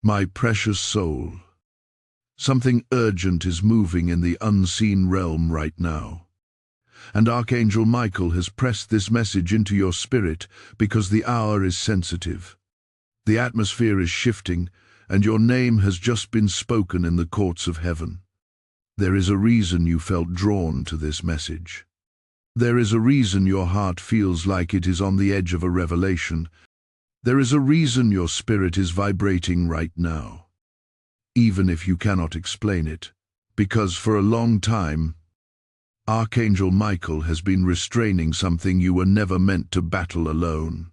My precious soul, something urgent is moving in the unseen realm right now. And Archangel Michael has pressed this message into your spirit because the hour is sensitive. The atmosphere is shifting, and your name has just been spoken in the courts of heaven. There is a reason you felt drawn to this message. There is a reason your heart feels like it is on the edge of a revelation. There is a reason your spirit is vibrating right now, even if you cannot explain it, because for a long time, Archangel Michael has been restraining something you were never meant to battle alone.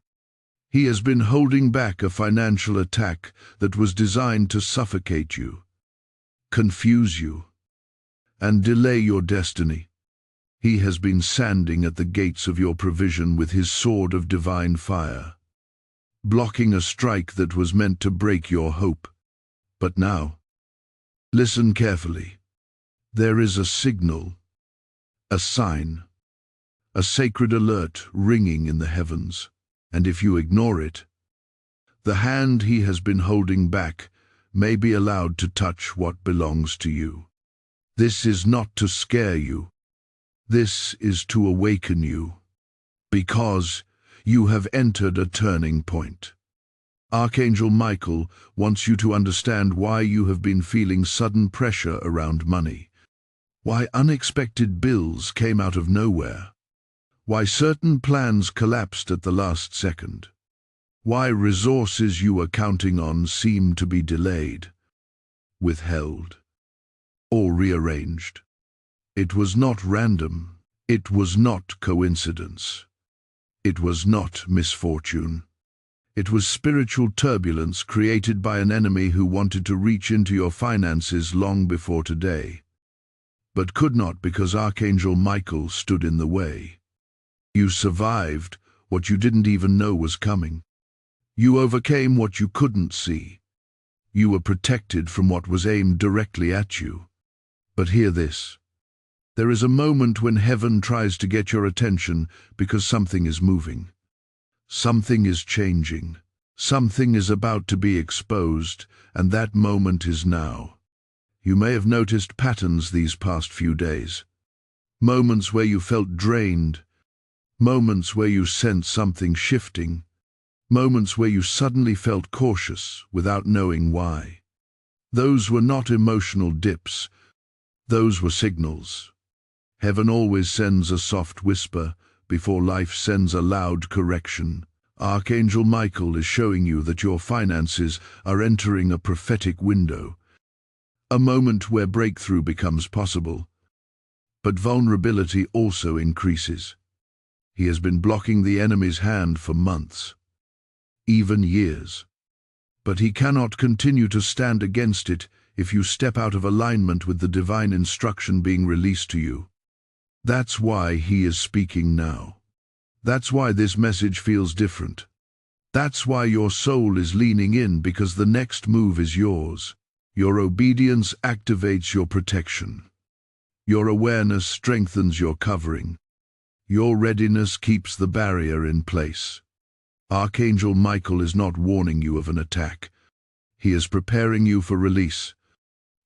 He has been holding back a financial attack that was designed to suffocate you, confuse you, and delay your destiny. He has been standing at the gates of your provision with his sword of divine fire, blocking a strike that was meant to break your hope. But now, listen carefully. There is a signal, a sign, a sacred alert ringing in the heavens, and if you ignore it, the hand he has been holding back may be allowed to touch what belongs to you. This is not to scare you. This is to awaken you, because you have entered a turning point. Archangel Michael wants you to understand why you have been feeling sudden pressure around money, why unexpected bills came out of nowhere, why certain plans collapsed at the last second, why resources you were counting on seem to be delayed, withheld, or rearranged. It was not random. It was not coincidence. It was not misfortune. It was spiritual turbulence created by an enemy who wanted to reach into your finances long before today, but could not because Archangel Michael stood in the way. You survived what you didn't even know was coming. You overcame what you couldn't see. You were protected from what was aimed directly at you. But hear this. There is a moment when heaven tries to get your attention because something is moving. Something is changing. Something is about to be exposed, and that moment is now. You may have noticed patterns these past few days. Moments where you felt drained. Moments where you sensed something shifting. Moments where you suddenly felt cautious without knowing why. Those were not emotional dips. Those were signals. Heaven always sends a soft whisper before life sends a loud correction. Archangel Michael is showing you that your finances are entering a prophetic window, a moment where breakthrough becomes possible. But vulnerability also increases. He has been blocking the enemy's hand for months, even years. But he cannot continue to stand against it if you step out of alignment with the divine instruction being released to you. That's why he is speaking now. That's why this message feels different. That's why your soul is leaning in, because the next move is yours. Your obedience activates your protection. Your awareness strengthens your covering. Your readiness keeps the barrier in place. Archangel Michael is not warning you of an attack. He is preparing you for release.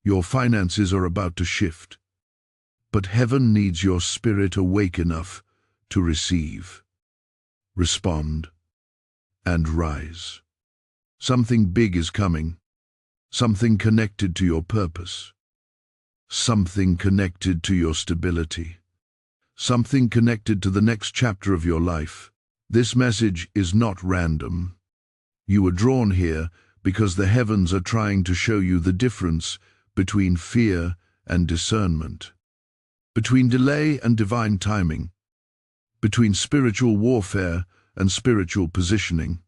Your finances are about to shift. But heaven needs your spirit awake enough to receive, respond, and rise. Something big is coming. Something connected to your purpose. Something connected to your stability. Something connected to the next chapter of your life. This message is not random. You were drawn here because the heavens are trying to show you the difference between fear and discernment, between delay and divine timing, between spiritual warfare and spiritual positioning.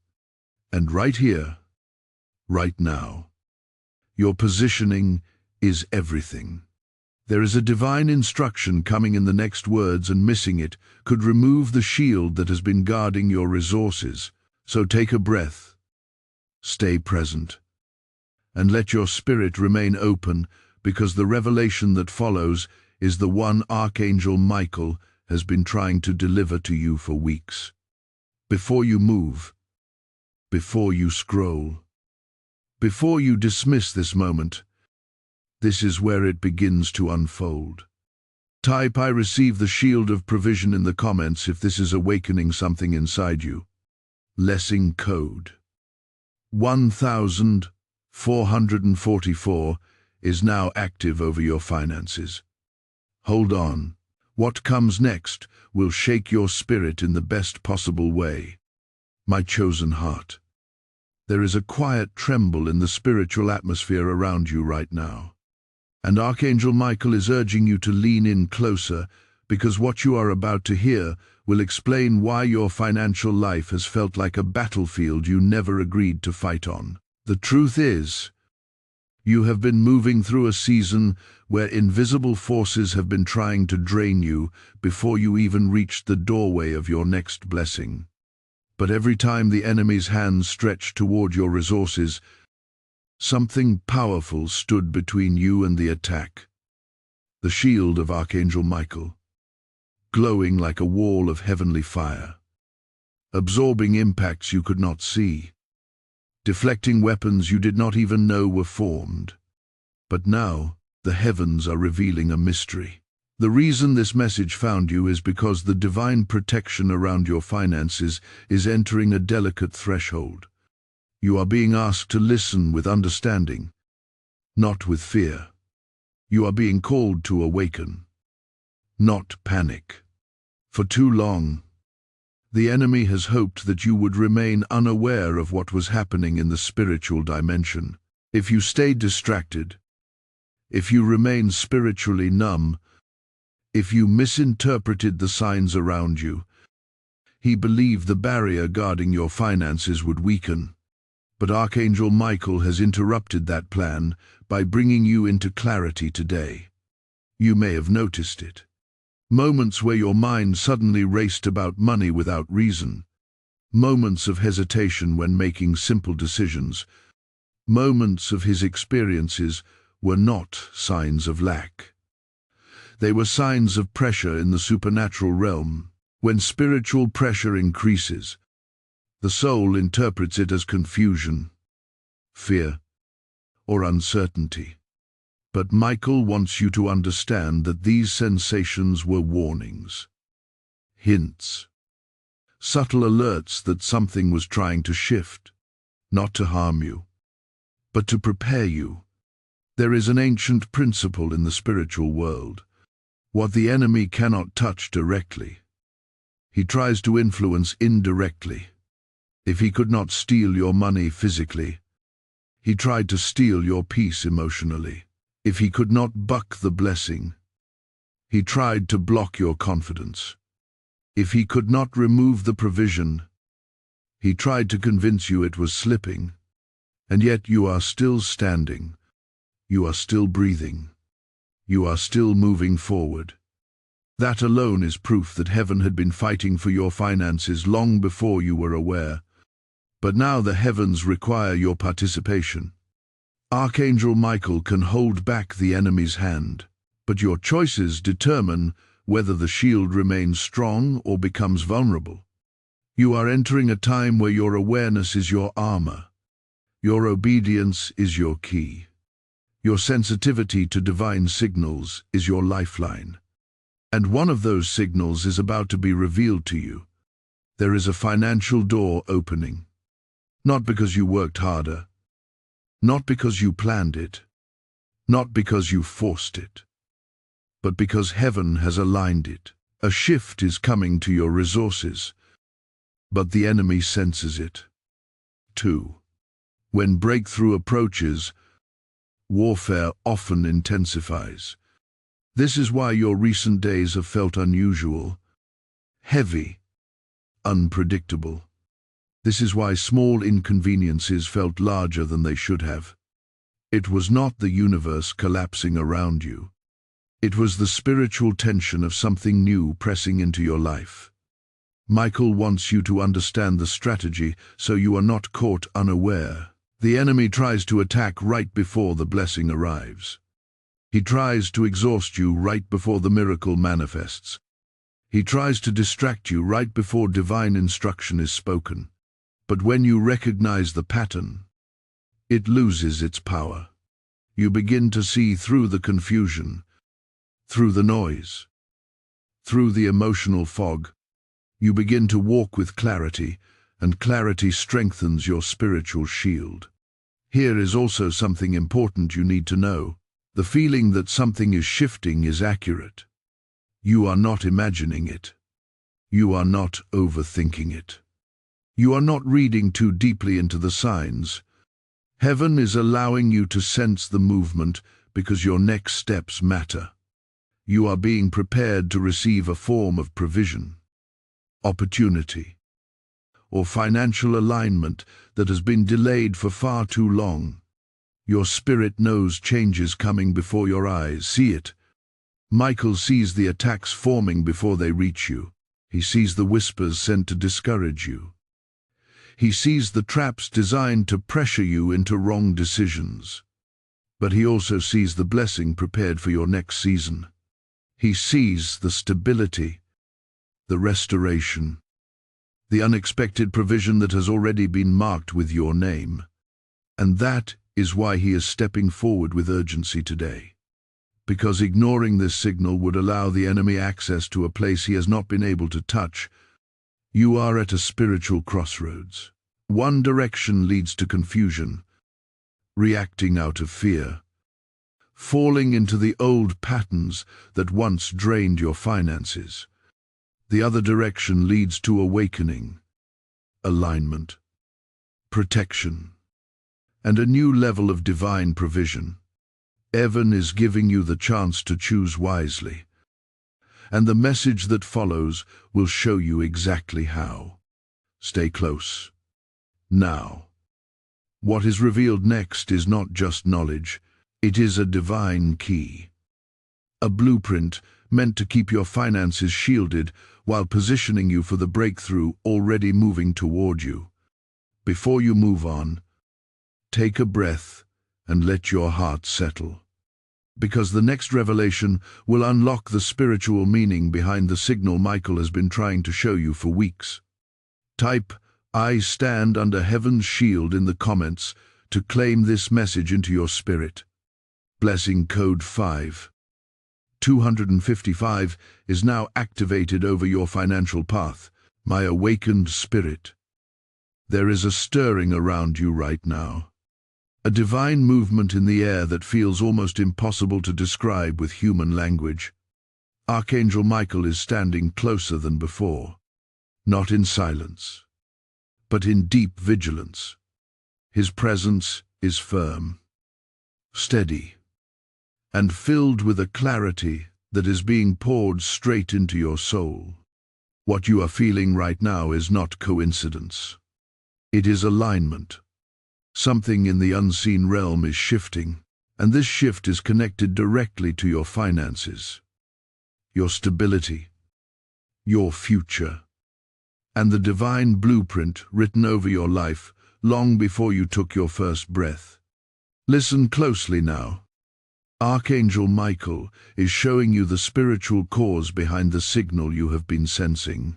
And right here, right now, your positioning is everything. There is a divine instruction coming in the next words, and missing it could remove the shield that has been guarding your resources. So take a breath, stay present, and let your spirit remain open, because the revelation that follows is the one Archangel Michael has been trying to deliver to you for weeks. Before you move, before you scroll, Before you dismiss this moment, this is where it begins to unfold. Type "I receive the shield of provision" in the comments if this is awakening something inside you. Blessing code 1444 is now active over your finances. Hold on. What comes next will shake your spirit in the best possible way. My chosen heart. There is a quiet tremble in the spiritual atmosphere around you right now. And Archangel Michael is urging you to lean in closer, because what you are about to hear will explain why your financial life has felt like a battlefield you never agreed to fight on. The truth is, you have been moving through a season where invisible forces have been trying to drain you before you even reached the doorway of your next blessing. But every time the enemy's hands stretched toward your resources, something powerful stood between you and the attack. The shield of Archangel Michael, glowing like a wall of heavenly fire, absorbing impacts you could not see, deflecting weapons you did not even know were formed. But now, the heavens are revealing a mystery. The reason this message found you is because the divine protection around your finances is entering a delicate threshold. You are being asked to listen with understanding, not with fear. You are being called to awaken, not panic. For too long, the enemy has hoped that you would remain unaware of what was happening in the spiritual dimension. If you stayed distracted, if you remained spiritually numb, if you misinterpreted the signs around you, he believed the barrier guarding your finances would weaken. But Archangel Michael has interrupted that plan by bringing you into clarity today. You may have noticed it. Moments where your mind suddenly raced about money without reason. Moments of hesitation when making simple decisions. Moments of his experiences were not signs of lack. They were signs of pressure in the supernatural realm. When spiritual pressure increases, the soul interprets it as confusion, fear, or uncertainty. But Michael wants you to understand that these sensations were warnings, hints, subtle alerts that something was trying to shift, not to harm you, but to prepare you. There is an ancient principle in the spiritual world. What the enemy cannot touch directly, he tries to influence indirectly. If he could not steal your money physically, he tried to steal your peace emotionally. If he could not buck the blessing, he tried to block your confidence. If he could not remove the provision, he tried to convince you it was slipping. And yet you are still standing. You are still breathing. You are still moving forward. That alone is proof that heaven had been fighting for your finances long before you were aware. But now the heavens require your participation. Archangel Michael can hold back the enemy's hand, but your choices determine whether the shield remains strong or becomes vulnerable. You are entering a time where your awareness is your armor. Your obedience is your key. Your sensitivity to divine signals is your lifeline. And one of those signals is about to be revealed to you. There is a financial door opening. Not because you worked harder, not because you planned it, not because you forced it, but because heaven has aligned it. A shift is coming to your resources, but the enemy senses it. 2. When breakthrough approaches, warfare often intensifies. This is why your recent days have felt unusual, heavy, unpredictable. This is why small inconveniences felt larger than they should have. It was not the universe collapsing around you. It was the spiritual tension of something new pressing into your life. Michael wants you to understand the strategy so you are not caught unaware. The enemy tries to attack right before the blessing arrives. He tries to exhaust you right before the miracle manifests. He tries to distract you right before divine instruction is spoken. But when you recognize the pattern, it loses its power. You begin to see through the confusion, through the noise, through the emotional fog. You begin to walk with clarity, and clarity strengthens your spiritual shield. Here is also something important you need to know. The feeling that something is shifting is accurate. You are not imagining it. You are not overthinking it. You are not reading too deeply into the signs. Heaven is allowing you to sense the movement because your next steps matter. You are being prepared to receive a form of provision, opportunity, or financial alignment that has been delayed for far too long. Your spirit knows change is coming before your eyes. See it. Michael sees the attacks forming before they reach you. He sees the whispers sent to discourage you. He sees the traps designed to pressure you into wrong decisions. But he also sees the blessing prepared for your next season. He sees the stability, the restoration, the unexpected provision that has already been marked with your name. And that is why he is stepping forward with urgency today. Because ignoring this signal would allow the enemy access to a place he has not been able to touch. You are at a spiritual crossroads. One direction leads to confusion, reacting out of fear, falling into the old patterns that once drained your finances. The other direction leads to awakening, alignment, protection, and a new level of divine provision. Heaven is giving you the chance to choose wisely, and the message that follows will show you exactly how. Stay close. Now, what is revealed next is not just knowledge, it is a divine key. A blueprint meant to keep your finances shielded while positioning you for the breakthrough already moving toward you. Before you move on, take a breath and let your heart settle. Because the next revelation will unlock the spiritual meaning behind the signal Michael has been trying to show you for weeks. Type, "I stand under heaven's shield" in the comments to claim this message into your spirit. Blessing code 5255 is now activated over your financial path. My awakened spirit. There is a stirring around you right now. A divine movement in the air that feels almost impossible to describe with human language. Archangel Michael is standing closer than before, not in silence, but in deep vigilance. His presence is firm, steady, and filled with a clarity that is being poured straight into your soul. What you are feeling right now is not coincidence. It is alignment. Something in the unseen realm is shifting, and this shift is connected directly to your finances, your stability, your future, and the divine blueprint written over your life long before you took your first breath. Listen closely now. Archangel Michael is showing you the spiritual cause behind the signal you have been sensing.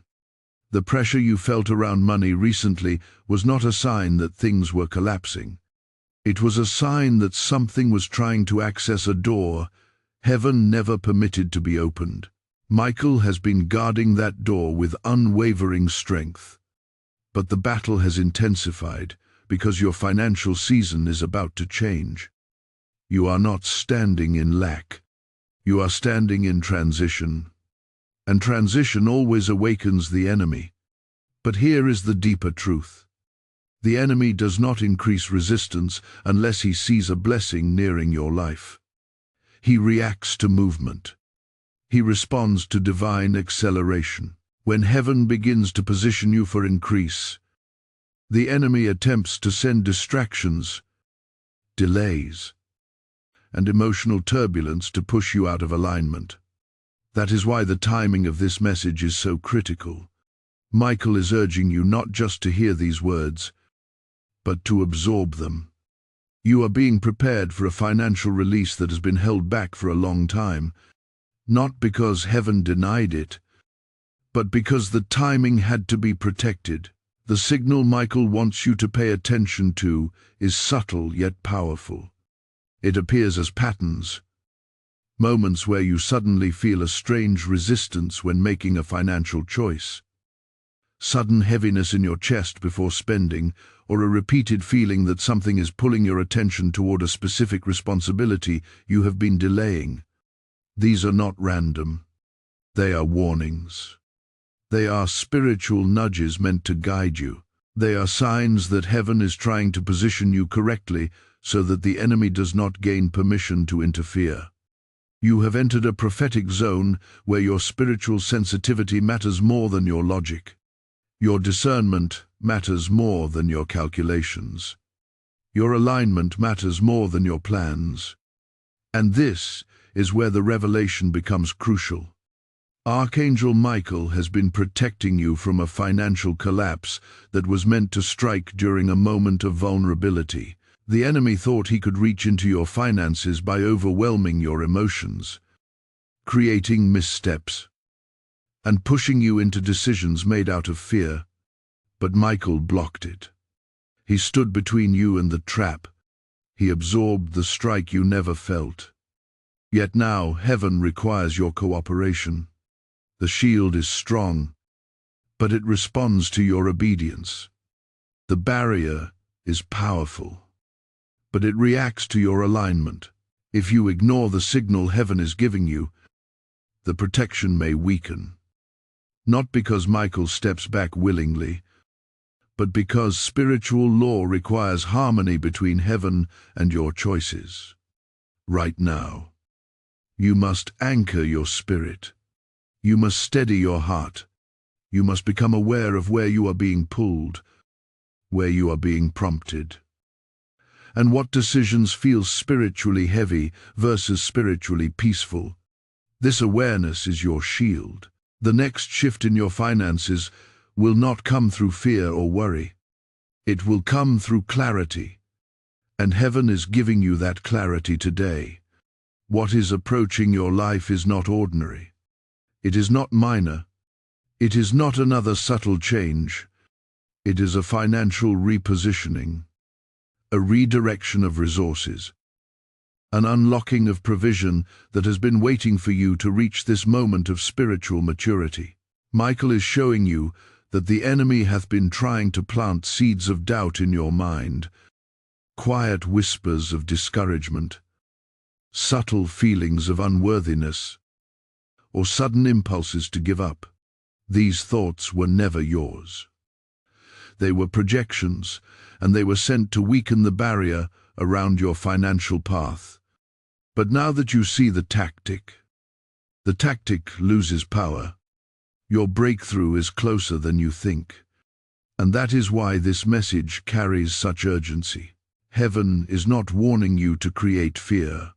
The pressure you felt around money recently was not a sign that things were collapsing. It was a sign that something was trying to access a door heaven never permitted to be opened. Michael has been guarding that door with unwavering strength. But the battle has intensified because your financial season is about to change. You are not standing in lack. You are standing in transition. And transition always awakens the enemy. But here is the deeper truth. The enemy does not increase resistance unless he sees a blessing nearing your life. He reacts to movement. He responds to divine acceleration. When heaven begins to position you for increase, the enemy attempts to send distractions, delays, and emotional turbulence to push you out of alignment. That is why the timing of this message is so critical. Michael is urging you not just to hear these words, but to absorb them. You are being prepared for a financial release that has been held back for a long time, not because heaven denied it, but because the timing had to be protected. The signal Michael wants you to pay attention to is subtle yet powerful. It appears as patterns, moments where you suddenly feel a strange resistance when making a financial choice, sudden heaviness in your chest before spending, or a repeated feeling that something is pulling your attention toward a specific responsibility you have been delaying. These are not random. They are warnings. They are spiritual nudges meant to guide you. They are signs that heaven is trying to position you correctly so that the enemy does not gain permission to interfere. You have entered a prophetic zone where your spiritual sensitivity matters more than your logic. Your discernment matters more than your calculations. Your alignment matters more than your plans. And this is where the revelation becomes crucial. Archangel Michael has been protecting you from a financial collapse that was meant to strike during a moment of vulnerability. The enemy thought he could reach into your finances by overwhelming your emotions, creating missteps, and pushing you into decisions made out of fear. But Michael blocked it. He stood between you and the trap. He absorbed the strike you never felt. Yet now heaven requires your cooperation. The shield is strong, but it responds to your obedience. The barrier is powerful, but it reacts to your alignment. If you ignore the signal heaven is giving you, the protection may weaken. Not because Michael steps back willingly, but because spiritual law requires harmony between heaven and your choices. Right now, you must anchor your spirit. You must steady your heart. You must become aware of where you are being pulled, where you are being prompted, and what decisions feel spiritually heavy versus spiritually peaceful. This awareness is your shield. The next shift in your finances will not come through fear or worry. It will come through clarity, and heaven is giving you that clarity today. What is approaching your life is not ordinary. It is not minor. It is not another subtle change. It is a financial repositioning, a redirection of resources, an unlocking of provision that has been waiting for you to reach this moment of spiritual maturity. Michael is showing you that the enemy hath been trying to plant seeds of doubt in your mind, quiet whispers of discouragement, subtle feelings of unworthiness, or sudden impulses to give up. These thoughts were never yours. They were projections, and they were sent to weaken the barrier around your financial path. But now that you see the tactic loses power. Your breakthrough is closer than you think. And that is why this message carries such urgency. Heaven is not warning you to create fear.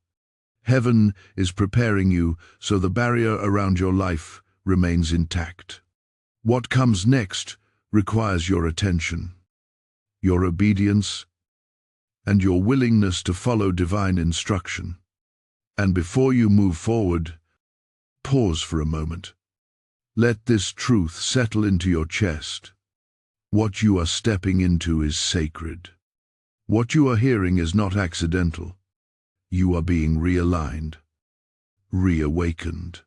Heaven is preparing you so the barrier around your life remains intact. What comes next requires your attention, your obedience, and your willingness to follow divine instruction. And before you move forward, pause for a moment. Let this truth settle into your chest. What you are stepping into is sacred. What you are hearing is not accidental. You are being realigned, reawakened,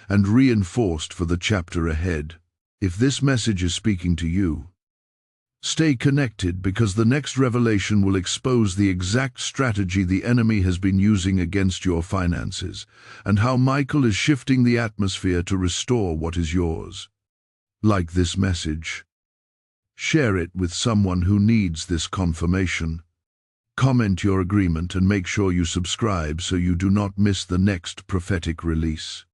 and reinforced for the chapter ahead. If this message is speaking to you, stay connected, because the next revelation will expose the exact strategy the enemy has been using against your finances, and how Michael is shifting the atmosphere to restore what is yours. Like this message, share it with someone who needs this confirmation. Comment your agreement and make sure you subscribe so you do not miss the next prophetic release.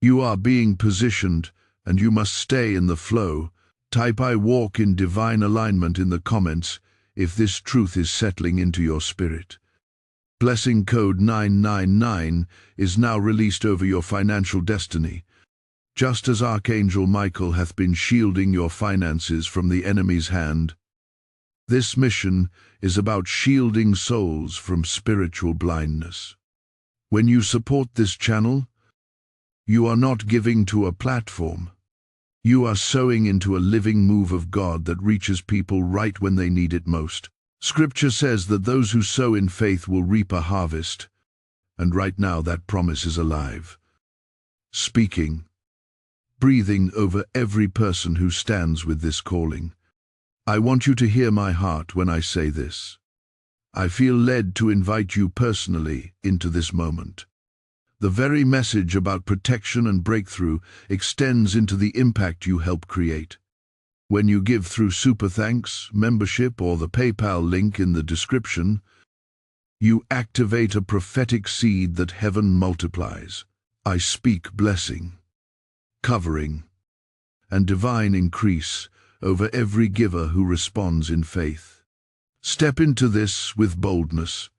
You are being positioned, and you must stay in the flow. Type "I walk in divine alignment" in the comments if this truth is settling into your spirit. Blessing code 999 is now released over your financial destiny. Just as Archangel Michael hath been shielding your finances from the enemy's hand, this mission is about shielding souls from spiritual blindness. When you support this channel, you are not giving to a platform. You are sowing into a living move of God that reaches people right when they need it most. Scripture says that those who sow in faith will reap a harvest, and right now that promise is alive. Speaking, breathing over every person who stands with this calling. I want you to hear my heart when I say this. I feel led to invite you personally into this moment. The very message about protection and breakthrough extends into the impact you help create. When you give through Super Thanks, membership, or the PayPal link in the description, you activate a prophetic seed that heaven multiplies. I speak blessing, covering, and divine increase over every giver who responds in faith. Step into this with boldness.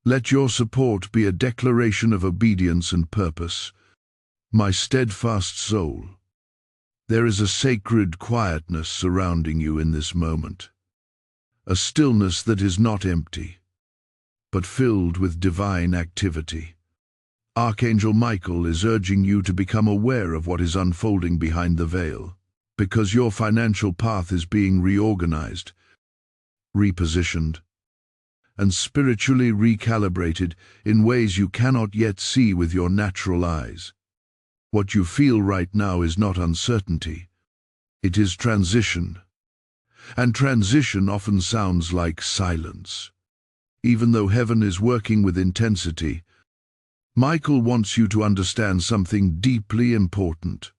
Let your support be a declaration of obedience and purpose. My steadfast soul, there is a sacred quietness surrounding you in this moment. A stillness that is not empty, but filled with divine activity. Archangel Michael is urging you to become aware of what is unfolding behind the veil, because your financial path is being reorganized, repositioned, and spiritually recalibrated in ways you cannot yet see with your natural eyes. What you feel right now is not uncertainty. It is transition. And transition often sounds like silence. Even though heaven is working with intensity, Michael wants you to understand something deeply important.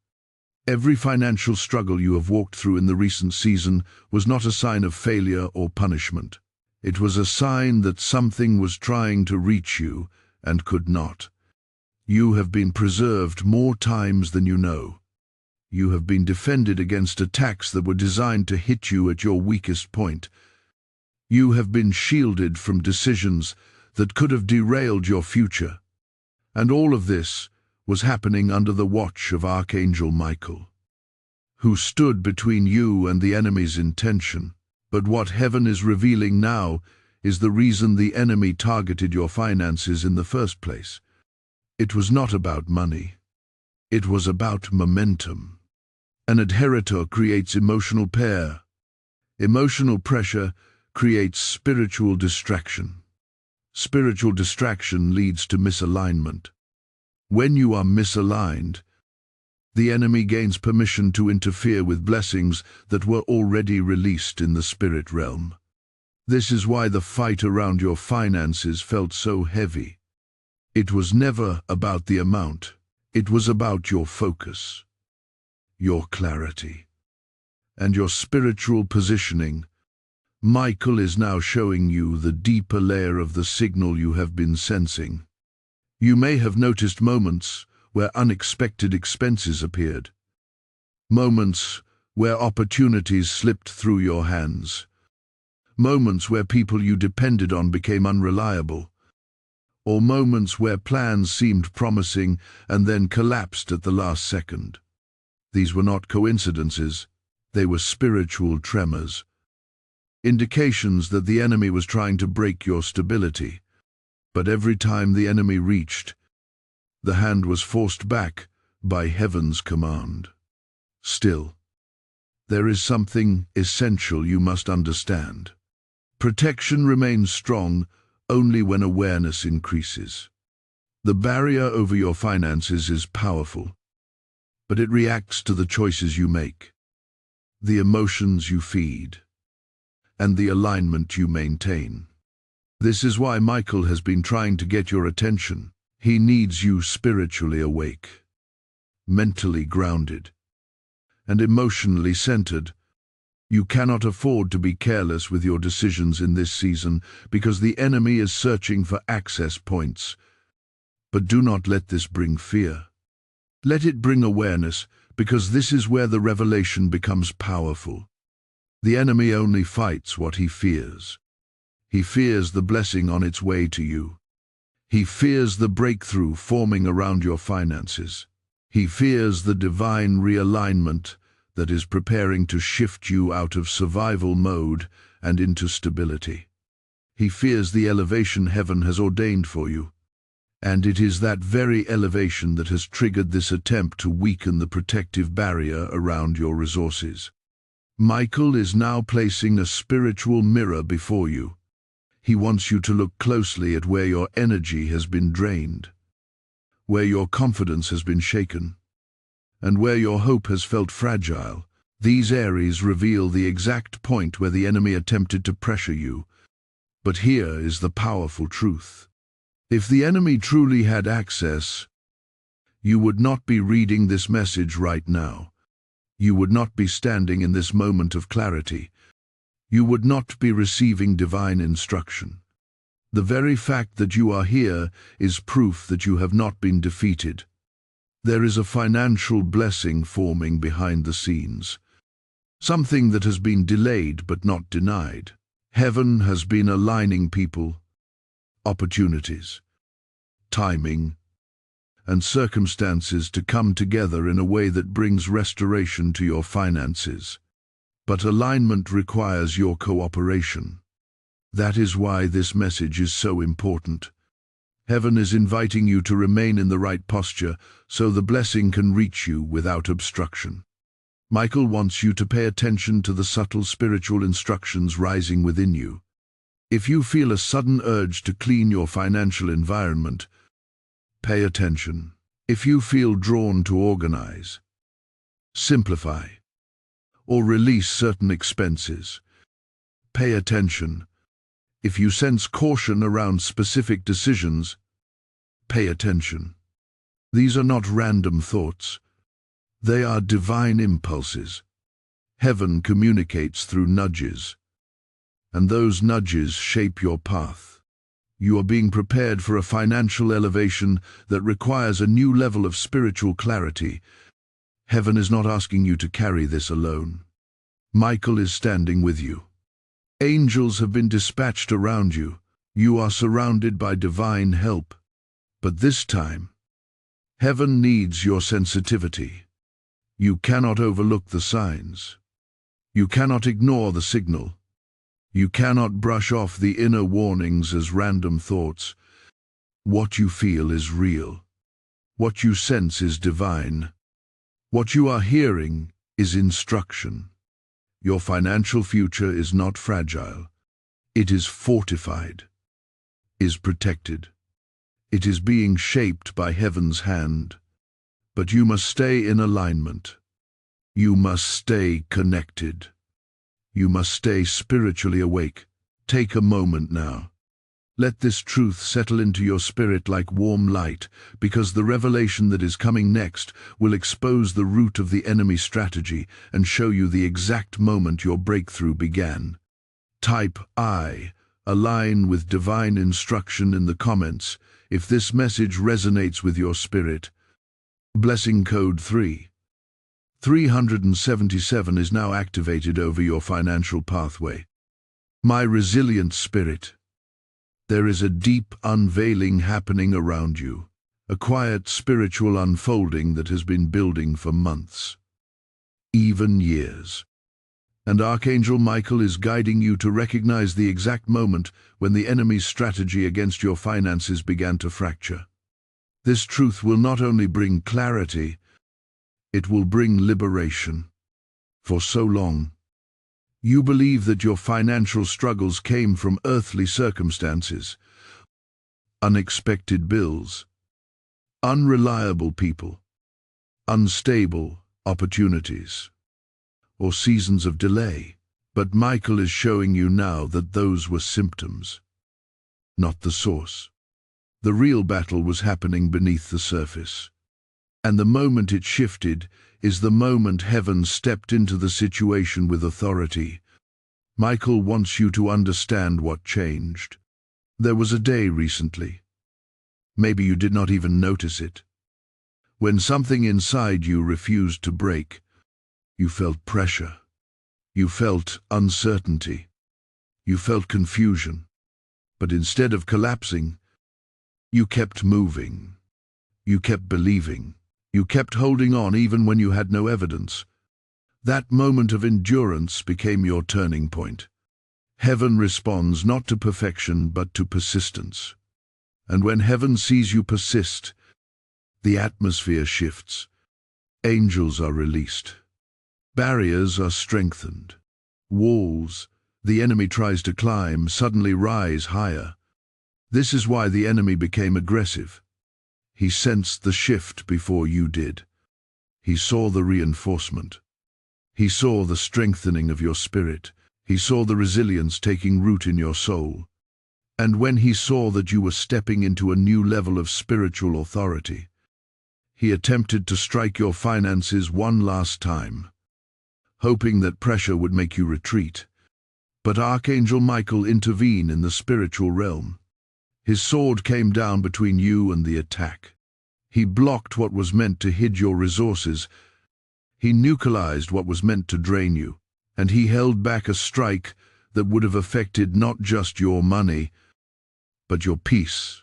Every financial struggle you have walked through in the recent season was not a sign of failure or punishment. It was a sign that something was trying to reach you and could not. You have been preserved more times than you know. You have been defended against attacks that were designed to hit you at your weakest point. You have been shielded from decisions that could have derailed your future. And all of this was happening under the watch of Archangel Michael, who stood between you and the enemy's intention. But what heaven is revealing now is the reason the enemy targeted your finances in the first place. It was not about money. It was about momentum. An inheritor creates emotional pair. Emotional pressure creates spiritual distraction. Spiritual distraction leads to misalignment. When you are misaligned, the enemy gains permission to interfere with blessings that were already released in the spirit realm. This is why the fight around your finances felt so heavy. It was never about the amount. It was about your focus, your clarity, and your spiritual positioning. Michael is now showing you the deeper layer of the signal you have been sensing. You may have noticed moments where unexpected expenses appeared. Moments where opportunities slipped through your hands. Moments where people you depended on became unreliable. Or moments where plans seemed promising and then collapsed at the last second. These were not coincidences, they were spiritual tremors. Indications that the enemy was trying to break your stability. But every time the enemy reached, the hand was forced back by heaven's command. Still, there is something essential you must understand. Protection remains strong only when awareness increases. The barrier over your finances is powerful, but it reacts to the choices you make, the emotions you feed, and the alignment you maintain. This is why Michael has been trying to get your attention. He needs you spiritually awake, mentally grounded, and emotionally centered. You cannot afford to be careless with your decisions in this season because the enemy is searching for access points. But do not let this bring fear. Let it bring awareness, because this is where the revelation becomes powerful. The enemy only fights what he fears. He fears the blessing on its way to you. He fears the breakthrough forming around your finances. He fears the divine realignment that is preparing to shift you out of survival mode and into stability. He fears the elevation heaven has ordained for you. And it is that very elevation that has triggered this attempt to weaken the protective barrier around your resources. Michael is now placing a spiritual mirror before you. He wants you to look closely at where your energy has been drained, where your confidence has been shaken, and where your hope has felt fragile. These areas reveal the exact point where the enemy attempted to pressure you. But here is the powerful truth. If the enemy truly had access, you would not be reading this message right now. You would not be standing in this moment of clarity. You would not be receiving divine instruction. The very fact that you are here is proof that you have not been defeated. There is a financial blessing forming behind the scenes. Something that has been delayed but not denied. Heaven has been aligning people, opportunities, timing, and circumstances to come together in a way that brings restoration to your finances. But alignment requires your cooperation. That is why this message is so important. Heaven is inviting you to remain in the right posture so the blessing can reach you without obstruction. Michael wants you to pay attention to the subtle spiritual instructions rising within you. If you feel a sudden urge to clean your financial environment, pay attention. If you feel drawn to organize, simplify, or release certain expenses, pay attention. If you sense caution around specific decisions, pay attention. These are not random thoughts. They are divine impulses. Heaven communicates through nudges, and those nudges shape your path. You are being prepared for a financial elevation that requires a new level of spiritual clarity. Heaven is not asking you to carry this alone. Michael is standing with you. Angels have been dispatched around you. You are surrounded by divine help. But this time, heaven needs your sensitivity. You cannot overlook the signs. You cannot ignore the signal. You cannot brush off the inner warnings as random thoughts. What you feel is real. What you sense is divine. What you are hearing is instruction. Your financial future is not fragile. It is fortified, is protected. It is being shaped by heaven's hand. But you must stay in alignment. You must stay connected. You must stay spiritually awake. Take a moment now. Let this truth settle into your spirit like warm light, because the revelation that is coming next will expose the root of the enemy's strategy and show you the exact moment your breakthrough began. Type I, align with divine instruction in the comments if this message resonates with your spirit. Blessing code 377 is now activated over your financial pathway. My resilient spirit. There is a deep unveiling happening around you, a quiet spiritual unfolding that has been building for months, even years. And Archangel Michael is guiding you to recognize the exact moment when the enemy's strategy against your finances began to fracture. This truth will not only bring clarity, it will bring liberation. For so long, you believe that your financial struggles came from earthly circumstances, unexpected bills, unreliable people, unstable opportunities, or seasons of delay. But Michael is showing you now that those were symptoms, not the source. The real battle was happening beneath the surface. And the moment it shifted is the moment heaven stepped into the situation with authority. Michael wants you to understand what changed. There was a day recently, maybe you did not even notice it, when something inside you refused to break. You felt pressure. You felt uncertainty. You felt confusion. But instead of collapsing, you kept moving. You kept believing. You kept holding on even when you had no evidence. That moment of endurance became your turning point. Heaven responds not to perfection but to persistence. And when heaven sees you persist, the atmosphere shifts. Angels are released. Barriers are strengthened. Walls the enemy tries to climb suddenly rise higher. This is why the enemy became aggressive. He sensed the shift before you did. He saw the reinforcement. He saw the strengthening of your spirit. He saw the resilience taking root in your soul. And when he saw that you were stepping into a new level of spiritual authority, he attempted to strike your finances one last time, hoping that pressure would make you retreat. But Archangel Michael intervened in the spiritual realm. His sword came down between you and the attack. He blocked what was meant to hid your resources. He neutralized what was meant to drain you, and he held back a strike that would have affected not just your money, but your peace,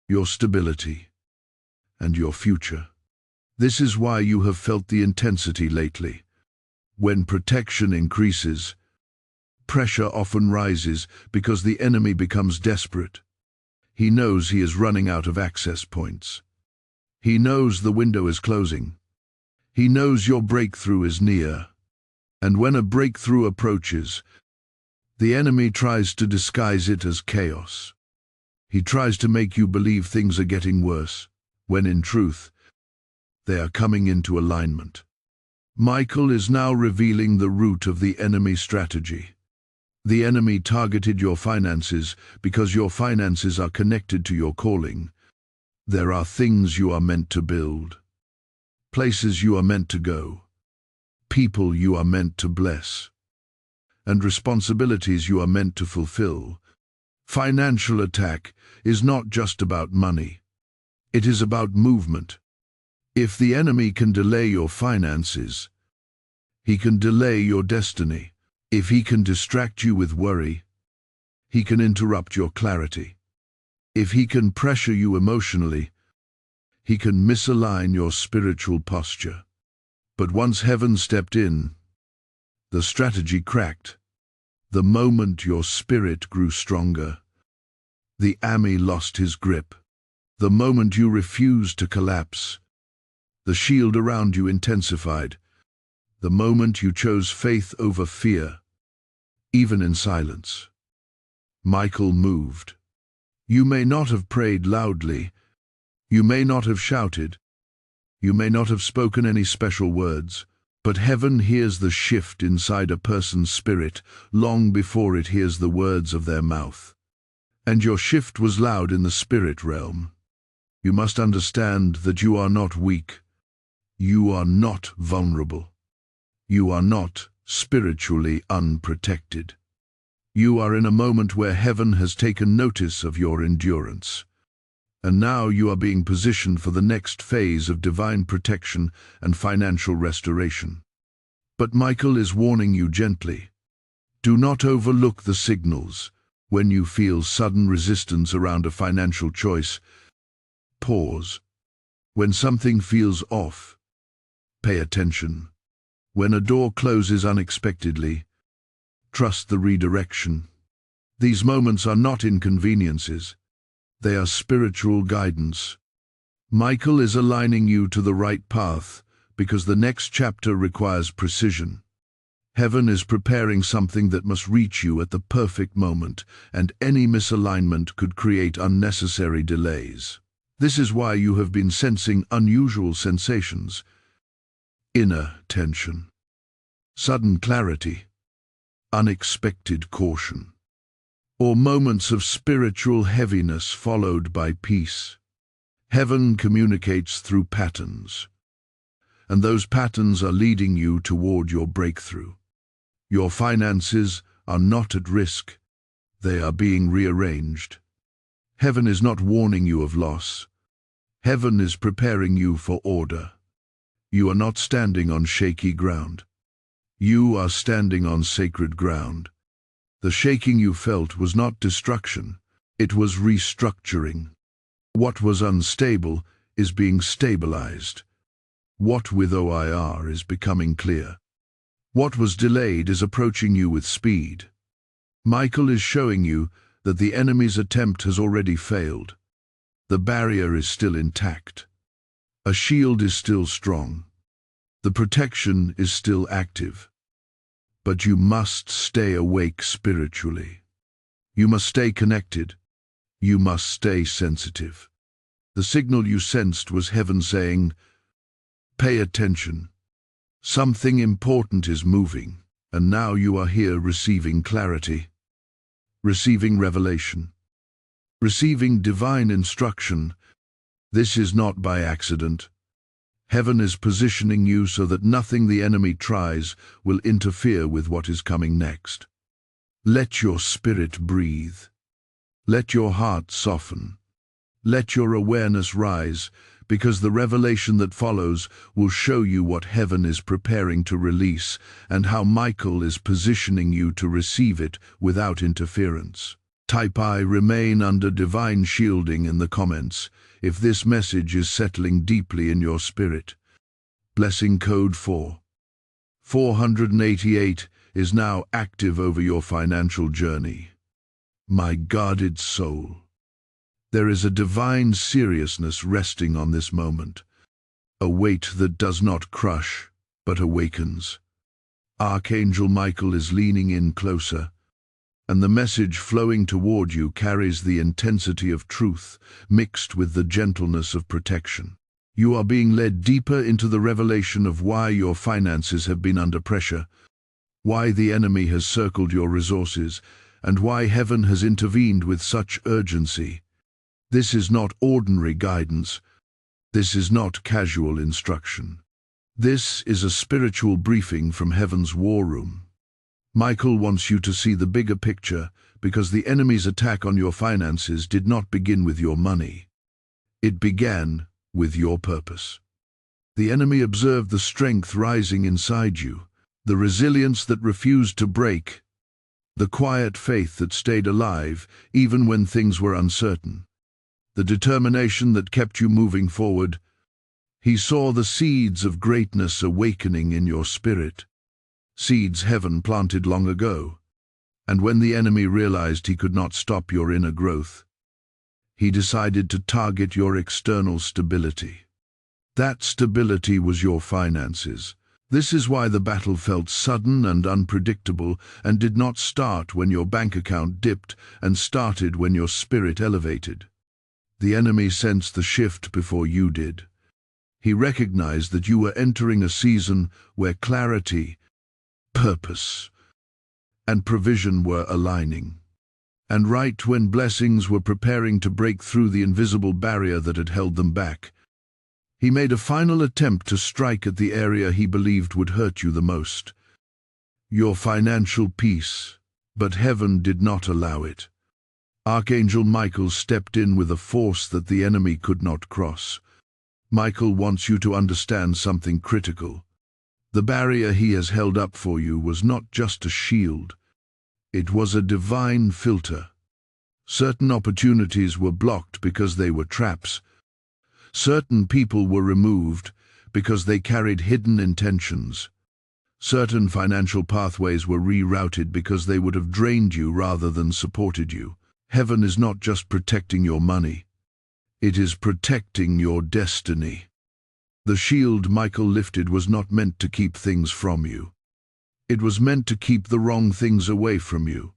your stability, and your future. This is why you have felt the intensity lately. When protection increases, pressure often rises because the enemy becomes desperate. He knows he is running out of access points. He knows the window is closing. He knows your breakthrough is near. And when a breakthrough approaches, the enemy tries to disguise it as chaos. He tries to make you believe things are getting worse, when in truth, they are coming into alignment. Michael is now revealing the root of the enemy strategy. The enemy targeted your finances because your finances are connected to your calling. There are things you are meant to build, places you are meant to go, people you are meant to bless, and responsibilities you are meant to fulfill. Financial attack is not just about money. It is about movement. If the enemy can delay your finances, he can delay your destiny. If he can distract you with worry, he can interrupt your clarity. If he can pressure you emotionally, he can misalign your spiritual posture. But once heaven stepped in, the strategy cracked. The moment your spirit grew stronger, the enemy lost his grip. The moment you refused to collapse, the shield around you intensified. The moment you chose faith over fear, even in silence, Michael moved. You may not have prayed loudly, you may not have shouted, you may not have spoken any special words, but heaven hears the shift inside a person's spirit long before it hears the words of their mouth. And your shift was loud in the spirit realm. You must understand that you are not weak. You are not vulnerable. You are not spiritually unprotected. You are in a moment where heaven has taken notice of your endurance. And now you are being positioned for the next phase of divine protection and financial restoration. But Michael is warning you gently. Do not overlook the signals. When you feel sudden resistance around a financial choice, pause. When something feels off, pay attention. When a door closes unexpectedly, trust the redirection. These moments are not inconveniences. They are spiritual guidance. Michael is aligning you to the right path because the next chapter requires precision. Heaven is preparing something that must reach you at the perfect moment, and any misalignment could create unnecessary delays. This is why you have been sensing unusual sensations, inner tension, sudden clarity, unexpected caution, or moments of spiritual heaviness followed by peace. Heaven communicates through patterns, and those patterns are leading you toward your breakthrough. Your finances are not at risk. They are being rearranged. Heaven is not warning you of loss. Heaven is preparing you for order. You are not standing on shaky ground. You are standing on sacred ground. The shaking you felt was not destruction. It was restructuring. What was unstable is being stabilized. What with OIR is becoming clear. What was delayed is approaching you with speed. Michael is showing you that the enemy's attempt has already failed. The barrier is still intact. A shield is still strong. The protection is still active. But you must stay awake spiritually. You must stay connected. You must stay sensitive. The signal you sensed was heaven saying, "Pay attention. Something important is moving, and now you are here receiving clarity, receiving revelation, receiving divine instruction. This is not by accident. Heaven is positioning you so that nothing the enemy tries will interfere with what is coming next. Let your spirit breathe. Let your heart soften. Let your awareness rise, because the revelation that follows will show you what heaven is preparing to release and how Michael is positioning you to receive it without interference. Type I remain under divine shielding in the comments if this message is settling deeply in your spirit. Blessing code 488 is now active over your financial journey. My guarded soul. There is a divine seriousness resting on this moment, a weight that does not crush, but awakens. Archangel Michael is leaning in closer, and the message flowing toward you carries the intensity of truth mixed with the gentleness of protection. You are being led deeper into the revelation of why your finances have been under pressure, why the enemy has circled your resources, and why heaven has intervened with such urgency. This is not ordinary guidance. This is not casual instruction. This is a spiritual briefing from heaven's war room. Michael wants you to see the bigger picture because the enemy's attack on your finances did not begin with your money. It began with your purpose. The enemy observed the strength rising inside you, the resilience that refused to break, the quiet faith that stayed alive even when things were uncertain, the determination that kept you moving forward. He saw the seeds of greatness awakening in your spirit, seeds heaven planted long ago. And when the enemy realized he could not stop your inner growth, he decided to target your external stability. That stability was your finances. This is why the battle felt sudden and unpredictable and did not start when your bank account dipped and started when your spirit elevated. The enemy sensed the shift before you did. He recognized that you were entering a season where clarity, purpose, and provision were aligning. And right when blessings were preparing to break through the invisible barrier that had held them back, he made a final attempt to strike at the area he believed would hurt you the most. Your financial peace, but heaven did not allow it. Archangel Michael stepped in with a force that the enemy could not cross. Michael wants you to understand something critical. The barrier he has held up for you was not just a shield. It was a divine filter. Certain opportunities were blocked because they were traps. Certain people were removed because they carried hidden intentions. Certain financial pathways were rerouted because they would have drained you rather than supported you. Heaven is not just protecting your money. It is protecting your destiny. The shield Michael lifted was not meant to keep things from you. It was meant to keep the wrong things away from you.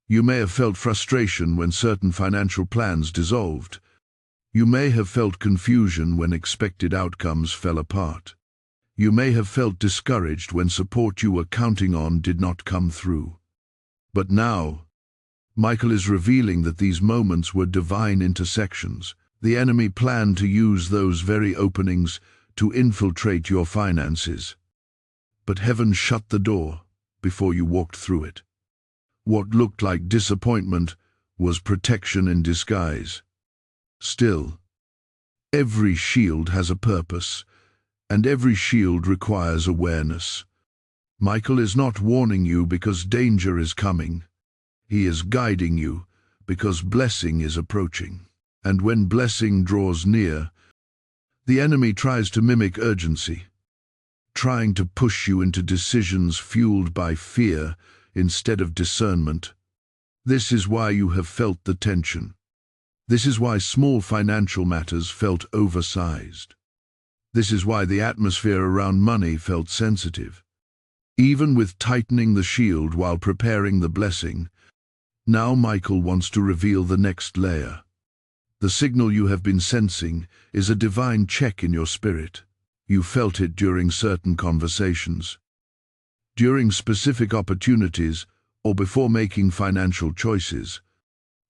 You may have felt frustration when certain financial plans dissolved. You may have felt confusion when expected outcomes fell apart. You may have felt discouraged when support you were counting on did not come through. But now, Michael is revealing that these moments were divine intersections. The enemy planned to use those very openings to infiltrate your finances. But heaven shut the door before you walked through it. What looked like disappointment was protection in disguise. Still, every shield has a purpose, and every shield requires awareness. Michael is not warning you because danger is coming. He is guiding you because blessing is approaching. And when blessing draws near, the enemy tries to mimic urgency, trying to push you into decisions fueled by fear instead of discernment. This is why you have felt the tension. This is why small financial matters felt oversized. This is why the atmosphere around money felt sensitive. Even with tightening the shield while preparing the blessing, now Michael wants to reveal the next layer. The signal you have been sensing is a divine check in your spirit. You felt it during certain conversations, during specific opportunities, or before making financial choices.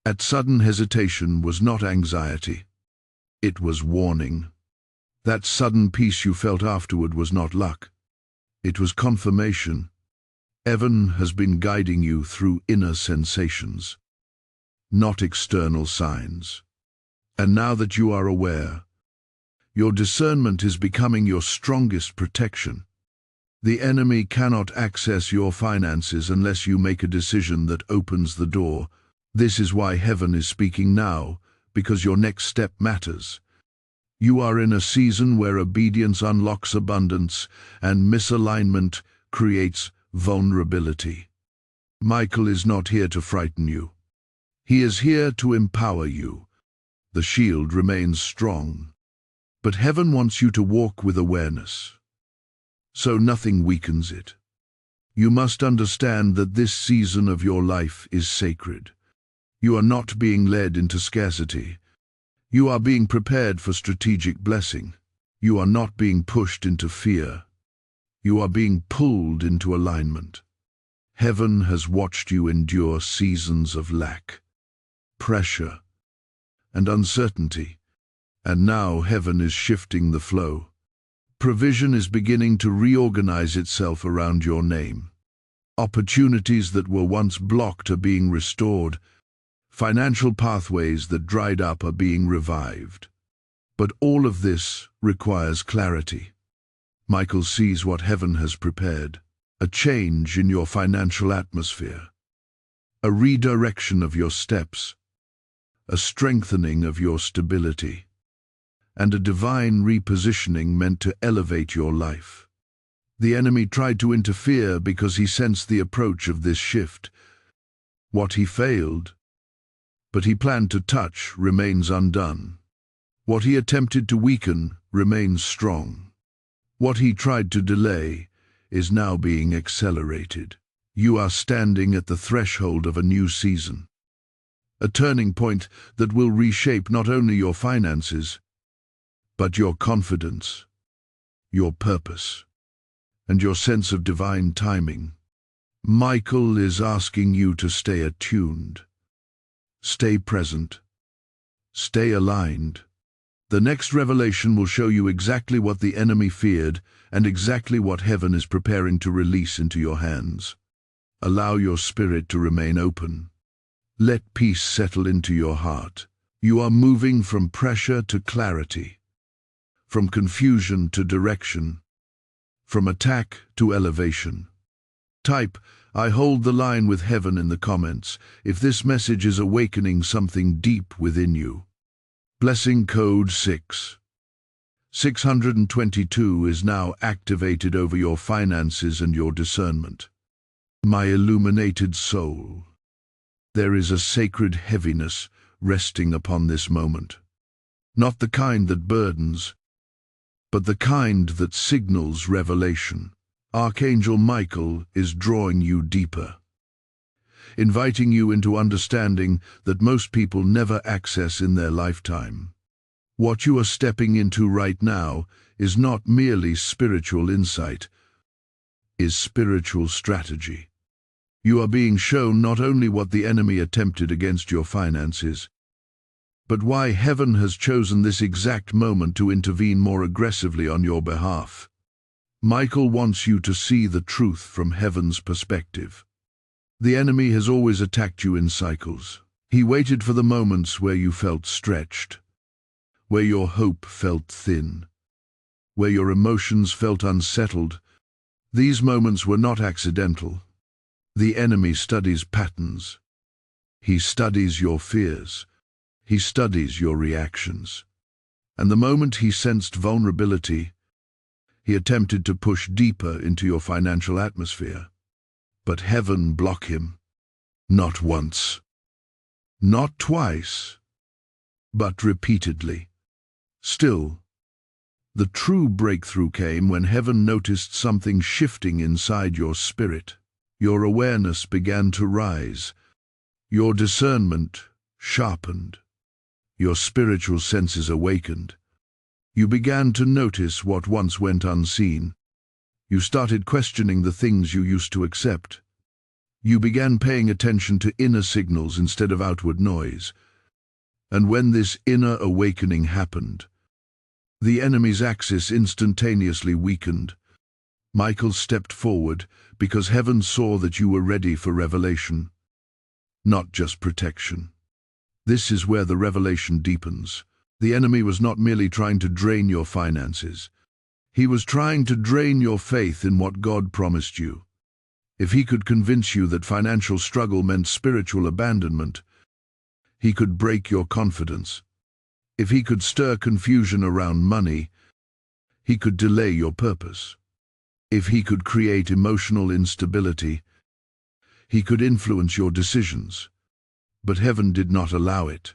That sudden hesitation was not anxiety. It was warning. That sudden peace you felt afterward was not luck. It was confirmation. Heaven has been guiding you through inner sensations, not external signs. And now that you are aware, your discernment is becoming your strongest protection. The enemy cannot access your finances unless you make a decision that opens the door. This is why heaven is speaking now, because your next step matters. You are in a season where obedience unlocks abundance and misalignment creates vulnerability. Michael is not here to frighten you. He is here to empower you. The shield remains strong, but heaven wants you to walk with awareness, so nothing weakens it. You must understand that this season of your life is sacred. You are not being led into scarcity. You are being prepared for strategic blessing. You are not being pushed into fear. You are being pulled into alignment. Heaven has watched you endure seasons of lack, pressure, and uncertainty, and now heaven is shifting the flow. Provision is beginning to reorganize itself around your name. Opportunities that were once blocked are being restored. Financial pathways that dried up are being revived. But all of this requires clarity. Michael sees what heaven has prepared: a change in your financial atmosphere, a redirection of your steps, a strengthening of your stability, and a divine repositioning meant to elevate your life. The enemy tried to interfere because he sensed the approach of this shift. What he failed, but he planned to touch, remains undone. What he attempted to weaken remains strong. What he tried to delay is now being accelerated. You are standing at the threshold of a new season, a turning point that will reshape not only your finances, but your confidence, your purpose, and your sense of divine timing. Michael is asking you to stay attuned, stay present, stay aligned. The next revelation will show you exactly what the enemy feared and exactly what heaven is preparing to release into your hands. Allow your spirit to remain open. Let peace settle into your heart. You are moving from pressure to clarity, from confusion to direction, from attack to elevation. Type, "I hold the line with heaven" in the comments if this message is awakening something deep within you. Blessing code 622 is now activated over your finances and your discernment. My illuminated soul, there is a sacred heaviness resting upon this moment. Not the kind that burdens, but the kind that signals revelation. Archangel Michael is drawing you deeper, inviting you into understanding that most people never access in their lifetime. What you are stepping into right now is not merely spiritual insight, is spiritual strategy. You are being shown not only what the enemy attempted against your finances, but why heaven has chosen this exact moment to intervene more aggressively on your behalf. Michael wants you to see the truth from heaven's perspective. The enemy has always attacked you in cycles. He waited for the moments where you felt stretched, where your hope felt thin, where your emotions felt unsettled. These moments were not accidental. The enemy studies patterns. He studies your fears. He studies your reactions. And the moment he sensed vulnerability, he attempted to push deeper into your financial atmosphere. But heaven blocked him. Not once, not twice, but repeatedly. Still, the true breakthrough came when heaven noticed something shifting inside your spirit. Your awareness began to rise. Your discernment sharpened. Your spiritual senses awakened. You began to notice what once went unseen. You started questioning the things you used to accept. You began paying attention to inner signals instead of outward noise. And when this inner awakening happened, the enemy's axis instantaneously weakened. Michael stepped forward because heaven saw that you were ready for revelation, not just protection. This is where the revelation deepens. The enemy was not merely trying to drain your finances. He was trying to drain your faith in what God promised you. If he could convince you that financial struggle meant spiritual abandonment, he could break your confidence. If he could stir confusion around money, he could delay your purpose. If he could create emotional instability, he could influence your decisions. But heaven did not allow it.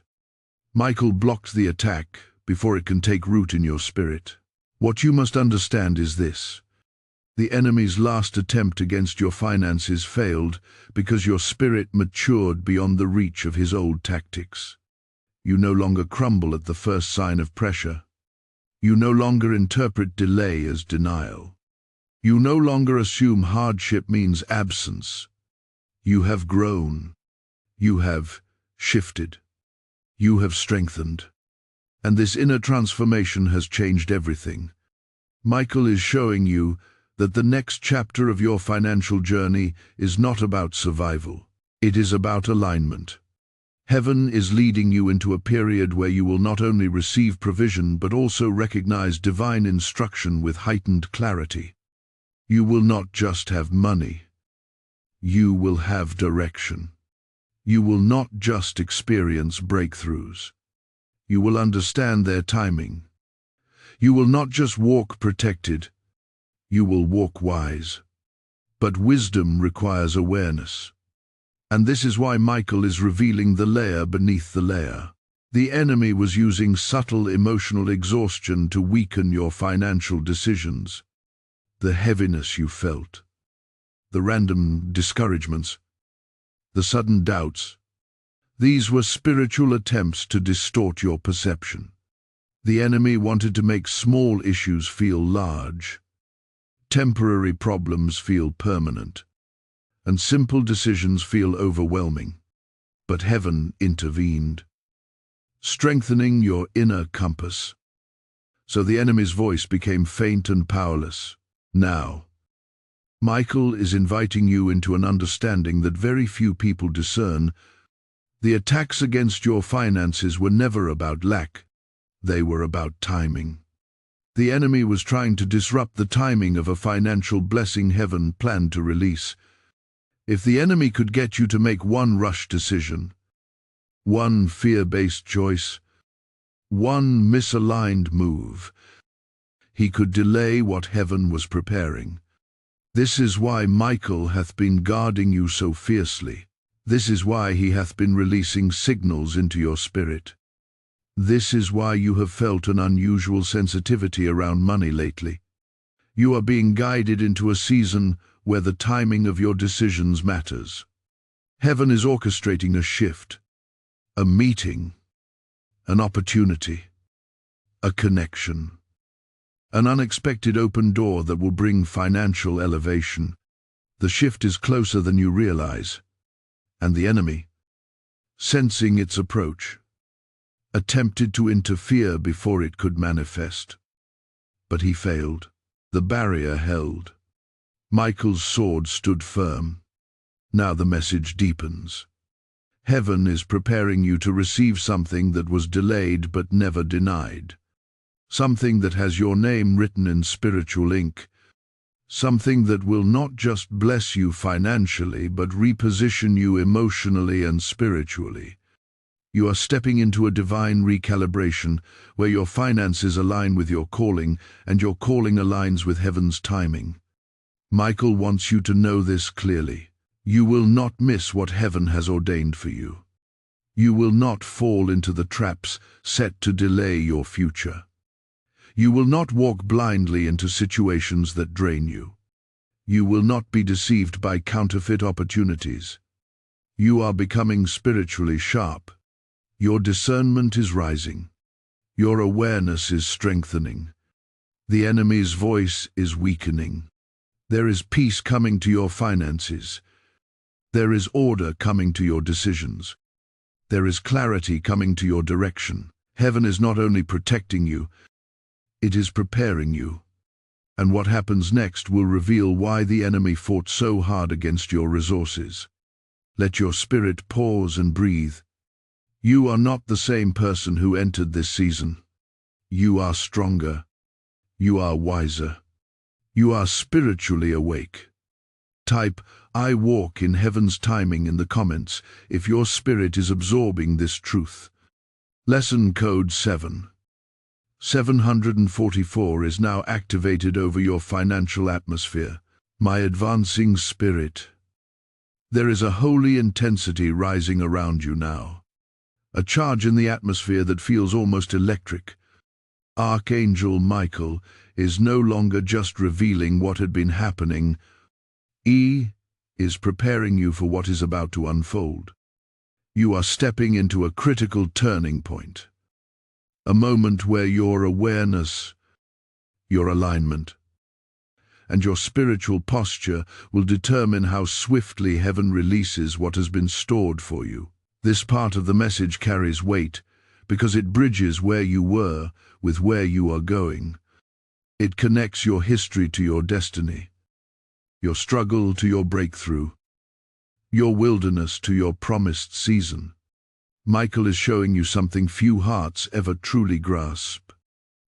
Michael blocked the attack before it can take root in your spirit. What you must understand is this. The enemy's last attempt against your finances failed because your spirit matured beyond the reach of his old tactics. You no longer crumble at the first sign of pressure. You no longer interpret delay as denial. You no longer assume hardship means absence. You have grown. You have shifted. You have strengthened. And this inner transformation has changed everything. Michael is showing you that the next chapter of your financial journey is not about survival. It is about alignment. Heaven is leading you into a period where you will not only receive provision but also recognize divine instruction with heightened clarity. You will not just have money. You will have direction. You will not just experience breakthroughs. You will understand their timing. You will not just walk protected. You will walk wise. But wisdom requires awareness. And this is why Michael is revealing the layer beneath the layer. The enemy was using subtle emotional exhaustion to weaken your financial decisions. The heaviness you felt, the random discouragements, the sudden doubts. These were spiritual attempts to distort your perception. The enemy wanted to make small issues feel large, temporary problems feel permanent, and simple decisions feel overwhelming. But heaven intervened, strengthening your inner compass. So the enemy's voice became faint and powerless. Now, Michael is inviting you into an understanding that very few people discern. The attacks against your finances were never about lack. They were about timing. The enemy was trying to disrupt the timing of a financial blessing heaven planned to release. If the enemy could get you to make one rush decision, one fear-based choice, one misaligned move, he could delay what heaven was preparing. This is why Michael hath been guarding you so fiercely. This is why he hath been releasing signals into your spirit. This is why you have felt an unusual sensitivity around money lately. You are being guided into a season where the timing of your decisions matters. Heaven is orchestrating a shift, a meeting, an opportunity, a connection, an unexpected open door that will bring financial elevation. The shift is closer than you realize, and the enemy, sensing its approach, attempted to interfere before it could manifest. But he failed. The barrier held. Michael's sword stood firm. Now the message deepens. Heaven is preparing you to receive something that was delayed but never denied. Something that has your name written in spiritual ink. Something that will not just bless you financially but reposition you emotionally and spiritually. You are stepping into a divine recalibration where your finances align with your calling and your calling aligns with heaven's timing. Michael wants you to know this clearly. You will not miss what heaven has ordained for you. You will not fall into the traps set to delay your future. You will not walk blindly into situations that drain you. You will not be deceived by counterfeit opportunities. You are becoming spiritually sharp. Your discernment is rising. Your awareness is strengthening. The enemy's voice is weakening. There is peace coming to your finances. There is order coming to your decisions. There is clarity coming to your direction. Heaven is not only protecting you, it is preparing you. And what happens next will reveal why the enemy fought so hard against your resources. Let your spirit pause and breathe. You are not the same person who entered this season. You are stronger. You are wiser. You are spiritually awake. Type, "I walk in heaven's timing" in the comments if your spirit is absorbing this truth. Lesson code 744 is now activated over your financial atmosphere. My advancing spirit. There is a holy intensity rising around you now. A charge in the atmosphere that feels almost electric. Archangel Michael is no longer just revealing what had been happening. He is preparing you for what is about to unfold. You are stepping into a critical turning point. A moment where your awareness, your alignment, and your spiritual posture will determine how swiftly heaven releases what has been stored for you. This part of the message carries weight because it bridges where you were with where you are going. It connects your history to your destiny, your struggle to your breakthrough, your wilderness to your promised season. Michael is showing you something few hearts ever truly grasp.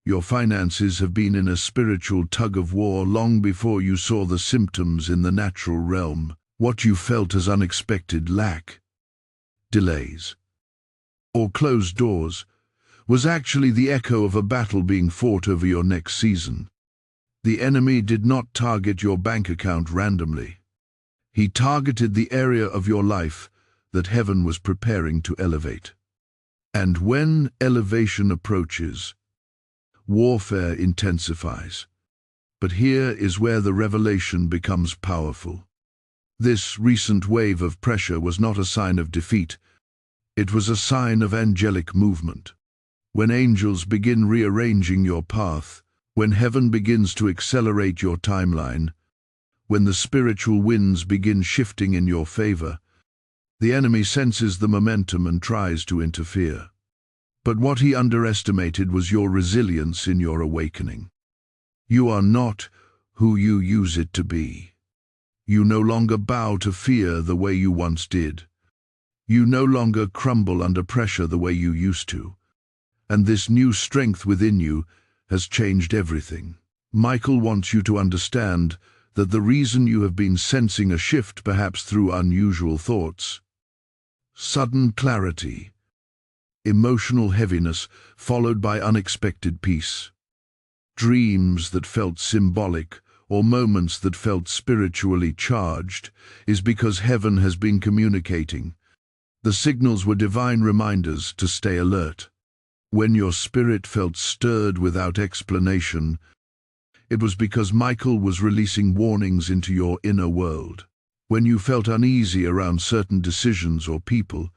Your finances have been in a spiritual tug-of-war long before you saw the symptoms in the natural realm. What you felt as unexpected lack, delays, or closed doors was actually the echo of a battle being fought over your next season. The enemy did not target your bank account randomly. He targeted the area of your life that heaven was preparing to elevate. And when elevation approaches, warfare intensifies. But here is where the revelation becomes powerful. This recent wave of pressure was not a sign of defeat. It was a sign of angelic movement. When angels begin rearranging your path, when heaven begins to accelerate your timeline, when the spiritual winds begin shifting in your favor, the enemy senses the momentum and tries to interfere. But what he underestimated was your resilience in your awakening. You are not who you use it to be. You no longer bow to fear the way you once did. You no longer crumble under pressure the way you used to. And this new strength within you has changed everything. Michael wants you to understand that the reason you have been sensing a shift, perhaps through unusual thoughts, sudden clarity, emotional heaviness followed by unexpected peace, dreams that felt symbolic or moments that felt spiritually charged, is because heaven has been communicating. The signals were divine reminders to stay alert. When your spirit felt stirred without explanation, it was because Michael was releasing warnings into your inner world. When you felt uneasy around certain decisions or people,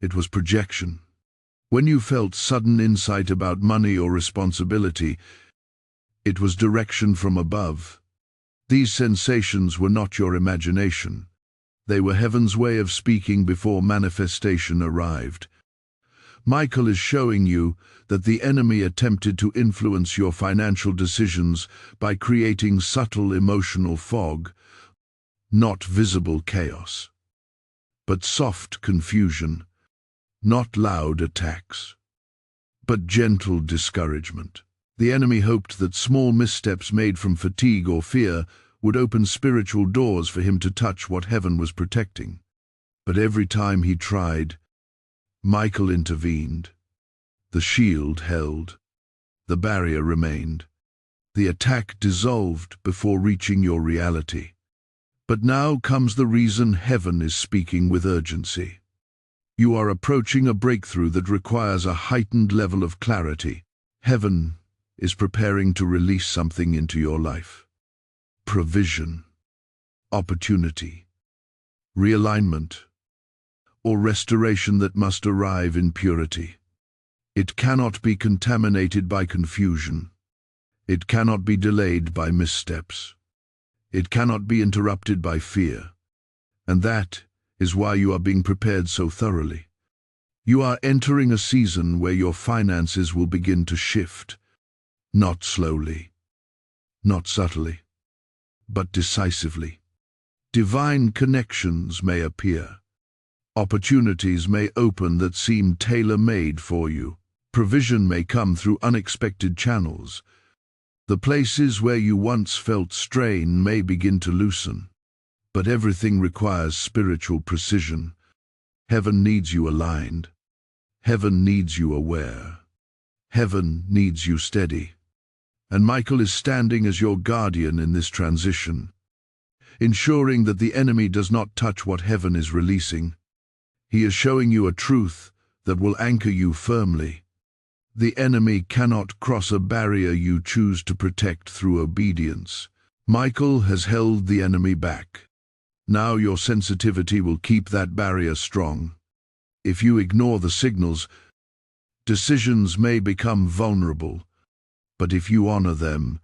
it was projection. When you felt sudden insight about money or responsibility, it was direction from above. These sensations were not your imagination. They were heaven's way of speaking before manifestation arrived. Michael is showing you that the enemy attempted to influence your financial decisions by creating subtle emotional fog, not visible chaos, but soft confusion, not loud attacks, but gentle discouragement. The enemy hoped that small missteps made from fatigue or fear would open spiritual doors for him to touch what heaven was protecting. But every time he tried, Michael intervened. The shield held. The barrier remained. The attack dissolved before reaching your reality. But now comes the reason heaven is speaking with urgency. You are approaching a breakthrough that requires a heightened level of clarity. Heaven is preparing to release something into your life. Provision, opportunity, realignment, or restoration that must arrive in purity. It cannot be contaminated by confusion. It cannot be delayed by missteps. It cannot be interrupted by fear. And that is why you are being prepared so thoroughly. You are entering a season where your finances will begin to shift, not slowly, not subtly, but decisively. Divine connections may appear. Opportunities may open that seem tailor-made for you. Provision may come through unexpected channels. The places where you once felt strain may begin to loosen. But everything requires spiritual precision. Heaven needs you aligned. Heaven needs you aware. Heaven needs you steady. And Michael is standing as your guardian in this transition, ensuring that the enemy does not touch what heaven is releasing. He is showing you a truth that will anchor you firmly. The enemy cannot cross a barrier you choose to protect through obedience. Michael has held the enemy back. Now your sensitivity will keep that barrier strong. If you ignore the signals, decisions may become vulnerable. But if you honor them,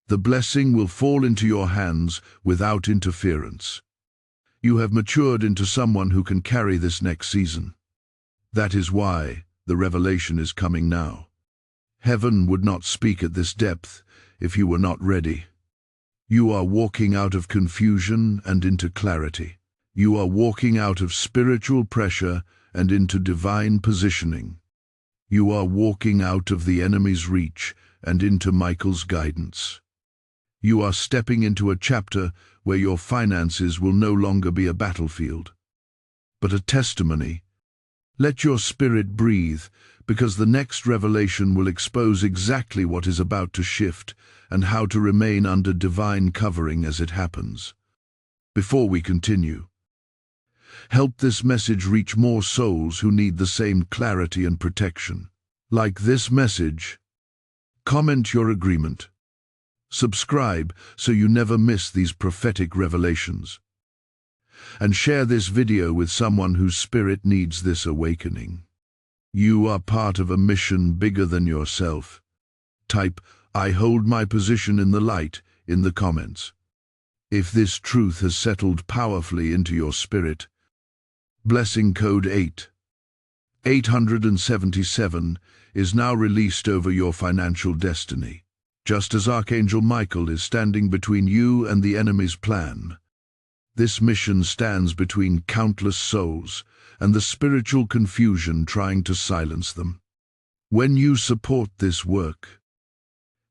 the blessing will fall into your hands without interference. You have matured into someone who can carry this next season. That is why the revelation is coming now. Heaven would not speak at this depth if you were not ready. You are walking out of confusion and into clarity. You are walking out of spiritual pressure and into divine positioning. You are walking out of the enemy's reach and into Michael's guidance. You are stepping into a chapter where your finances will no longer be a battlefield, but a testimony. Let your spirit breathe, because the next revelation will expose exactly what is about to shift and how to remain under divine covering as it happens. Before we continue, help this message reach more souls who need the same clarity and protection. Like this message, comment your agreement. Subscribe so you never miss these prophetic revelations. And share this video with someone whose spirit needs this awakening. You are part of a mission bigger than yourself. Type, "I hold my position in the light," in the comments. If this truth has settled powerfully into your spirit, blessing code 877 is now released over your financial destiny. Just as Archangel Michael is standing between you and the enemy's plan, this mission stands between countless souls and the spiritual confusion trying to silence them. When you support this work,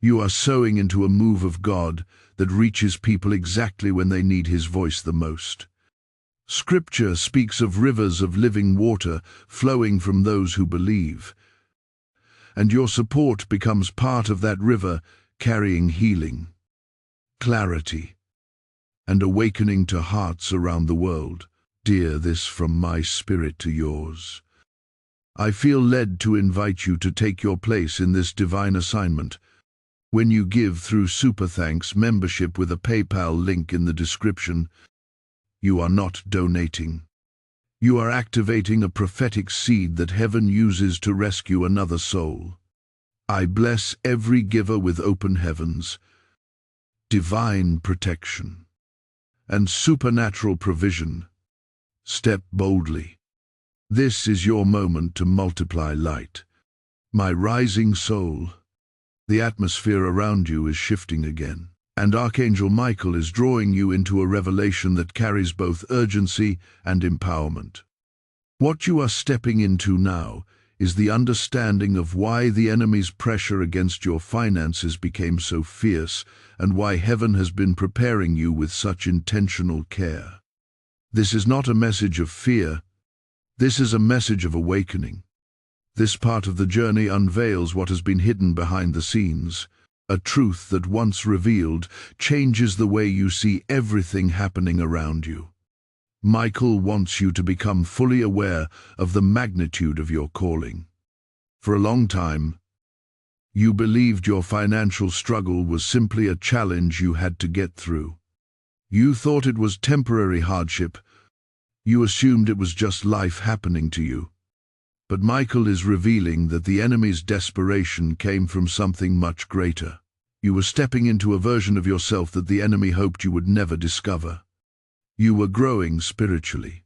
you are sowing into a move of God that reaches people exactly when they need His voice the most. Scripture speaks of rivers of living water flowing from those who believe, and your support becomes part of that river, carrying healing, clarity, and awakening to hearts around the world. Dear, this from my spirit to yours. I feel led to invite you to take your place in this divine assignment. When you give through Super Thanks membership with a PayPal link in the description, you are not donating. You are activating a prophetic seed that heaven uses to rescue another soul. I bless every giver with open heavens, divine protection, and supernatural provision. Step boldly. This is your moment to multiply light. My rising soul, the atmosphere around you is shifting again, and Archangel Michael is drawing you into a revelation that carries both urgency and empowerment. What you are stepping into now is the understanding of why the enemy's pressure against your finances became so fierce and why heaven has been preparing you with such intentional care. This is not a message of fear. This is a message of awakening. This part of the journey unveils what has been hidden behind the scenes. A truth that once revealed changes the way you see everything happening around you. Michael wants you to become fully aware of the magnitude of your calling. For a long time, you believed your financial struggle was simply a challenge you had to get through. You thought it was temporary hardship. You assumed it was just life happening to you. But Michael is revealing that the enemy's desperation came from something much greater. You were stepping into a version of yourself that the enemy hoped you would never discover. You were growing spiritually,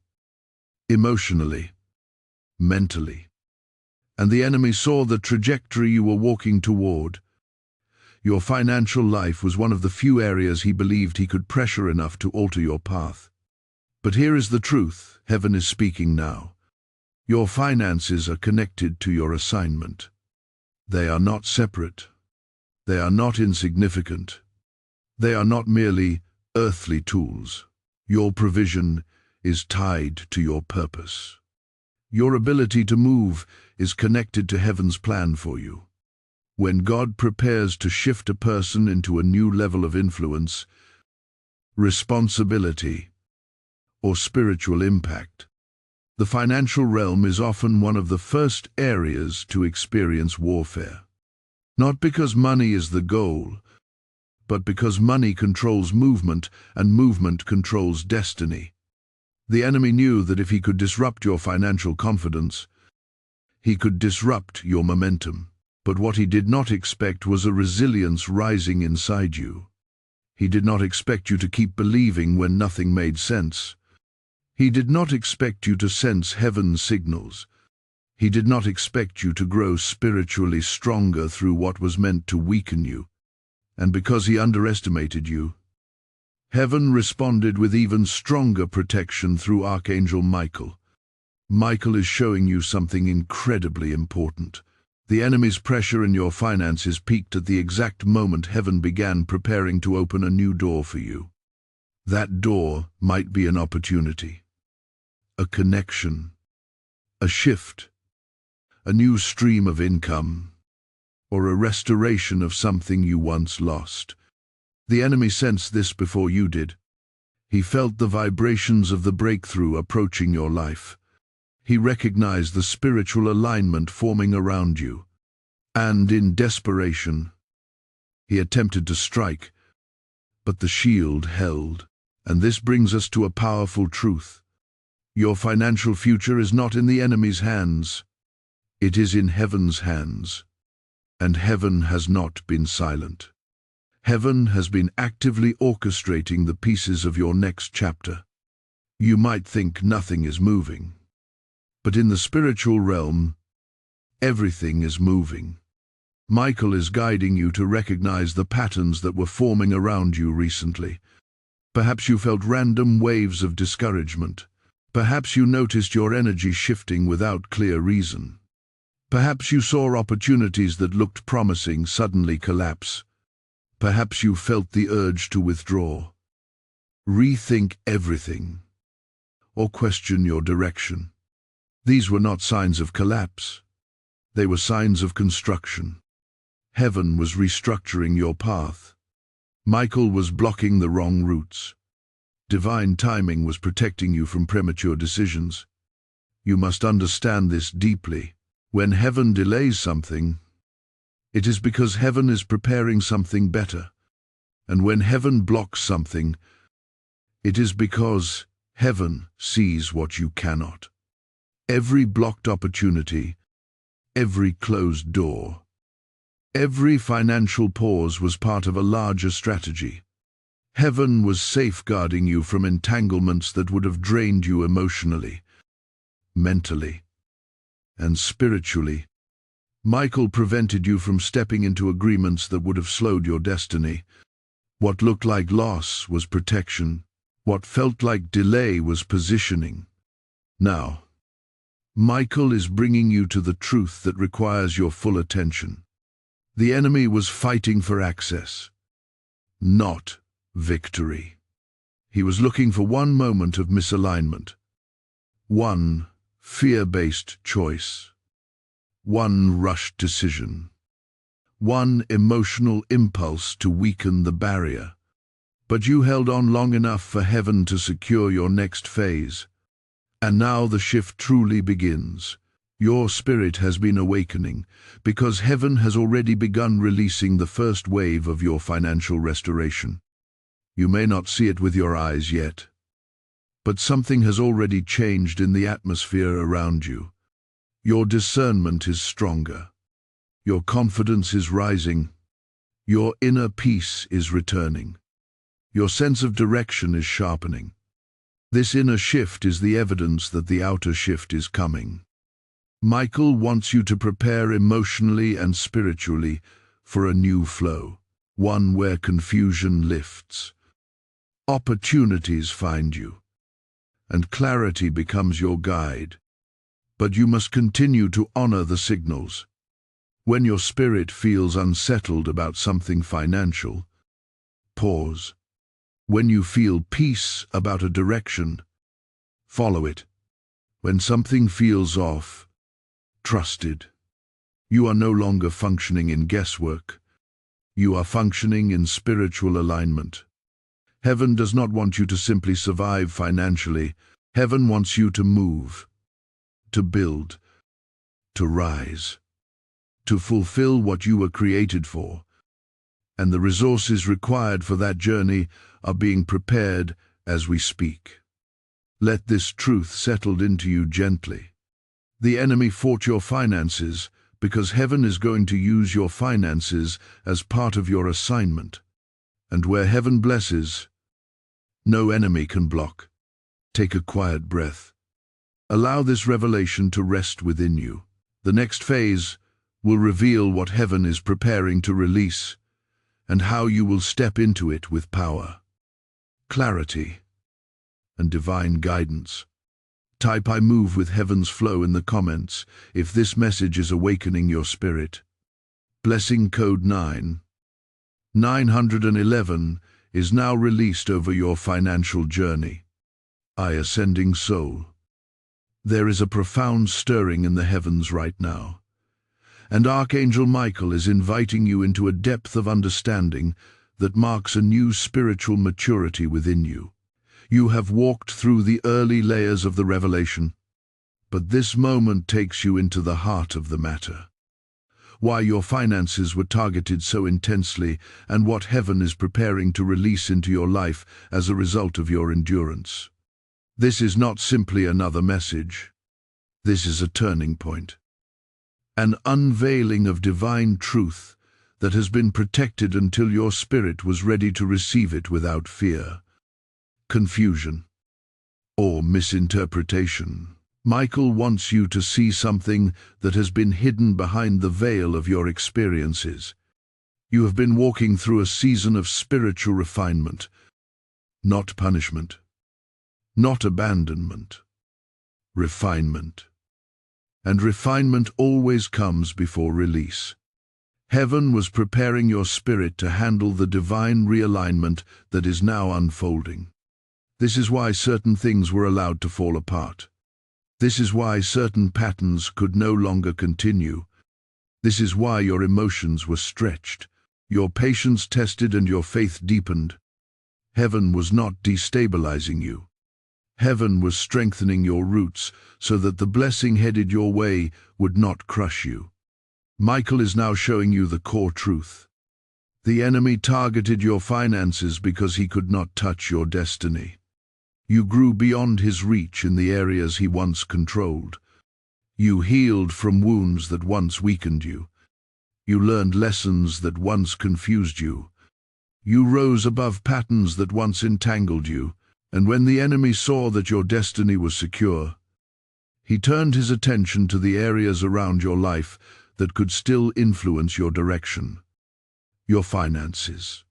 emotionally, mentally. And the enemy saw the trajectory you were walking toward. Your financial life was one of the few areas he believed he could pressure enough to alter your path. But here is the truth. Heaven is speaking now. Your finances are connected to your assignment. They are not separate. They are not insignificant. They are not merely earthly tools. Your provision is tied to your purpose. Your ability to move is connected to heaven's plan for you. When God prepares to shift a person into a new level of influence, responsibility, or spiritual impact, the financial realm is often one of the first areas to experience warfare. Not because money is the goal, but because money controls movement and movement controls destiny. The enemy knew that if he could disrupt your financial confidence, he could disrupt your momentum. But what he did not expect was a resilience rising inside you. He did not expect you to keep believing when nothing made sense. He did not expect you to sense heaven's signals. He did not expect you to grow spiritually stronger through what was meant to weaken you. And because he underestimated you, heaven responded with even stronger protection through Archangel Michael. Michael is showing you something incredibly important. The enemy's pressure in your finances peaked at the exact moment heaven began preparing to open a new door for you. That door might be an opportunity, a connection, a shift, a new stream of income, or a restoration of something you once lost. The enemy sensed this before you did. He felt the vibrations of the breakthrough approaching your life. He recognized the spiritual alignment forming around you. And in desperation, he attempted to strike, but the shield held. And this brings us to a powerful truth. Your financial future is not in the enemy's hands. It is in heaven's hands. And heaven has not been silent. Heaven has been actively orchestrating the pieces of your next chapter. You might think nothing is moving, but in the spiritual realm, everything is moving. Michael is guiding you to recognize the patterns that were forming around you recently. Perhaps you felt random waves of discouragement. Perhaps you noticed your energy shifting without clear reason. Perhaps you saw opportunities that looked promising suddenly collapse. Perhaps you felt the urge to withdraw, rethink everything, or question your direction. These were not signs of collapse. They were signs of construction. Heaven was restructuring your path. Michael was blocking the wrong routes. Divine timing was protecting you from premature decisions. You must understand this deeply. When heaven delays something, it is because heaven is preparing something better. And when heaven blocks something, it is because heaven sees what you cannot. Every blocked opportunity, every closed door, every financial pause was part of a larger strategy. Heaven was safeguarding you from entanglements that would have drained you emotionally, mentally, and spiritually. Michael prevented you from stepping into agreements that would have slowed your destiny. What looked like loss was protection. What felt like delay was positioning. Now, Michael is bringing you to the truth that requires your full attention. The enemy was fighting for access, not victory. He was looking for one moment of misalignment, one fear-based choice, one rushed decision, one emotional impulse to weaken the barrier. But you held on long enough for heaven to secure your next phase. And now the shift truly begins. Your spirit has been awakening, because heaven has already begun releasing the first wave of your financial restoration. You may not see it with your eyes yet, but something has already changed in the atmosphere around you. Your discernment is stronger. Your confidence is rising. Your inner peace is returning. Your sense of direction is sharpening. This inner shift is the evidence that the outer shift is coming. Michael wants you to prepare emotionally and spiritually for a new flow, one where confusion lifts. Opportunities find you, and clarity becomes your guide. But you must continue to honor the signals. When your spirit feels unsettled about something financial, pause. When you feel peace about a direction, follow it. When something feels off, trust it. You are no longer functioning in guesswork. You are functioning in spiritual alignment. Heaven does not want you to simply survive financially. Heaven wants you to move, to build, to rise, to fulfill what you were created for. And the resources required for that journey are being prepared as we speak. Let this truth settle into you gently. The enemy fought your finances because heaven is going to use your finances as part of your assignment. And where heaven blesses, no enemy can block. Take a quiet breath. Allow this revelation to rest within you. The next phase will reveal what heaven is preparing to release and how you will step into it with power, clarity, and divine guidance. Type "I move with heaven's flow" in the comments if this message is awakening your spirit. Blessing code 911 is now released over your financial journey. I, ascending soul. There is a profound stirring in the heavens right now, and Archangel Michael is inviting you into a depth of understanding that marks a new spiritual maturity within you. You have walked through the early layers of the revelation, but this moment takes you into the heart of the matter. Why your finances were targeted so intensely, and what heaven is preparing to release into your life as a result of your endurance. This is not simply another message. This is a turning point. An unveiling of divine truth that has been protected until your spirit was ready to receive it without fear, confusion, or misinterpretation. Michael wants you to see something that has been hidden behind the veil of your experiences. You have been walking through a season of spiritual refinement, not punishment, not abandonment, refinement. And refinement always comes before release. Heaven was preparing your spirit to handle the divine realignment that is now unfolding. This is why certain things were allowed to fall apart. This is why certain patterns could no longer continue. This is why your emotions were stretched, your patience tested, and your faith deepened. Heaven was not destabilizing you. Heaven was strengthening your roots so that the blessing headed your way would not crush you. Michael is now showing you the core truth. The enemy targeted your finances because he could not touch your destiny. You grew beyond his reach in the areas he once controlled. You healed from wounds that once weakened you. You learned lessons that once confused you. You rose above patterns that once entangled you. And when the enemy saw that your destiny was secure, he turned his attention to the areas around your life that could still influence your direction. Your finances.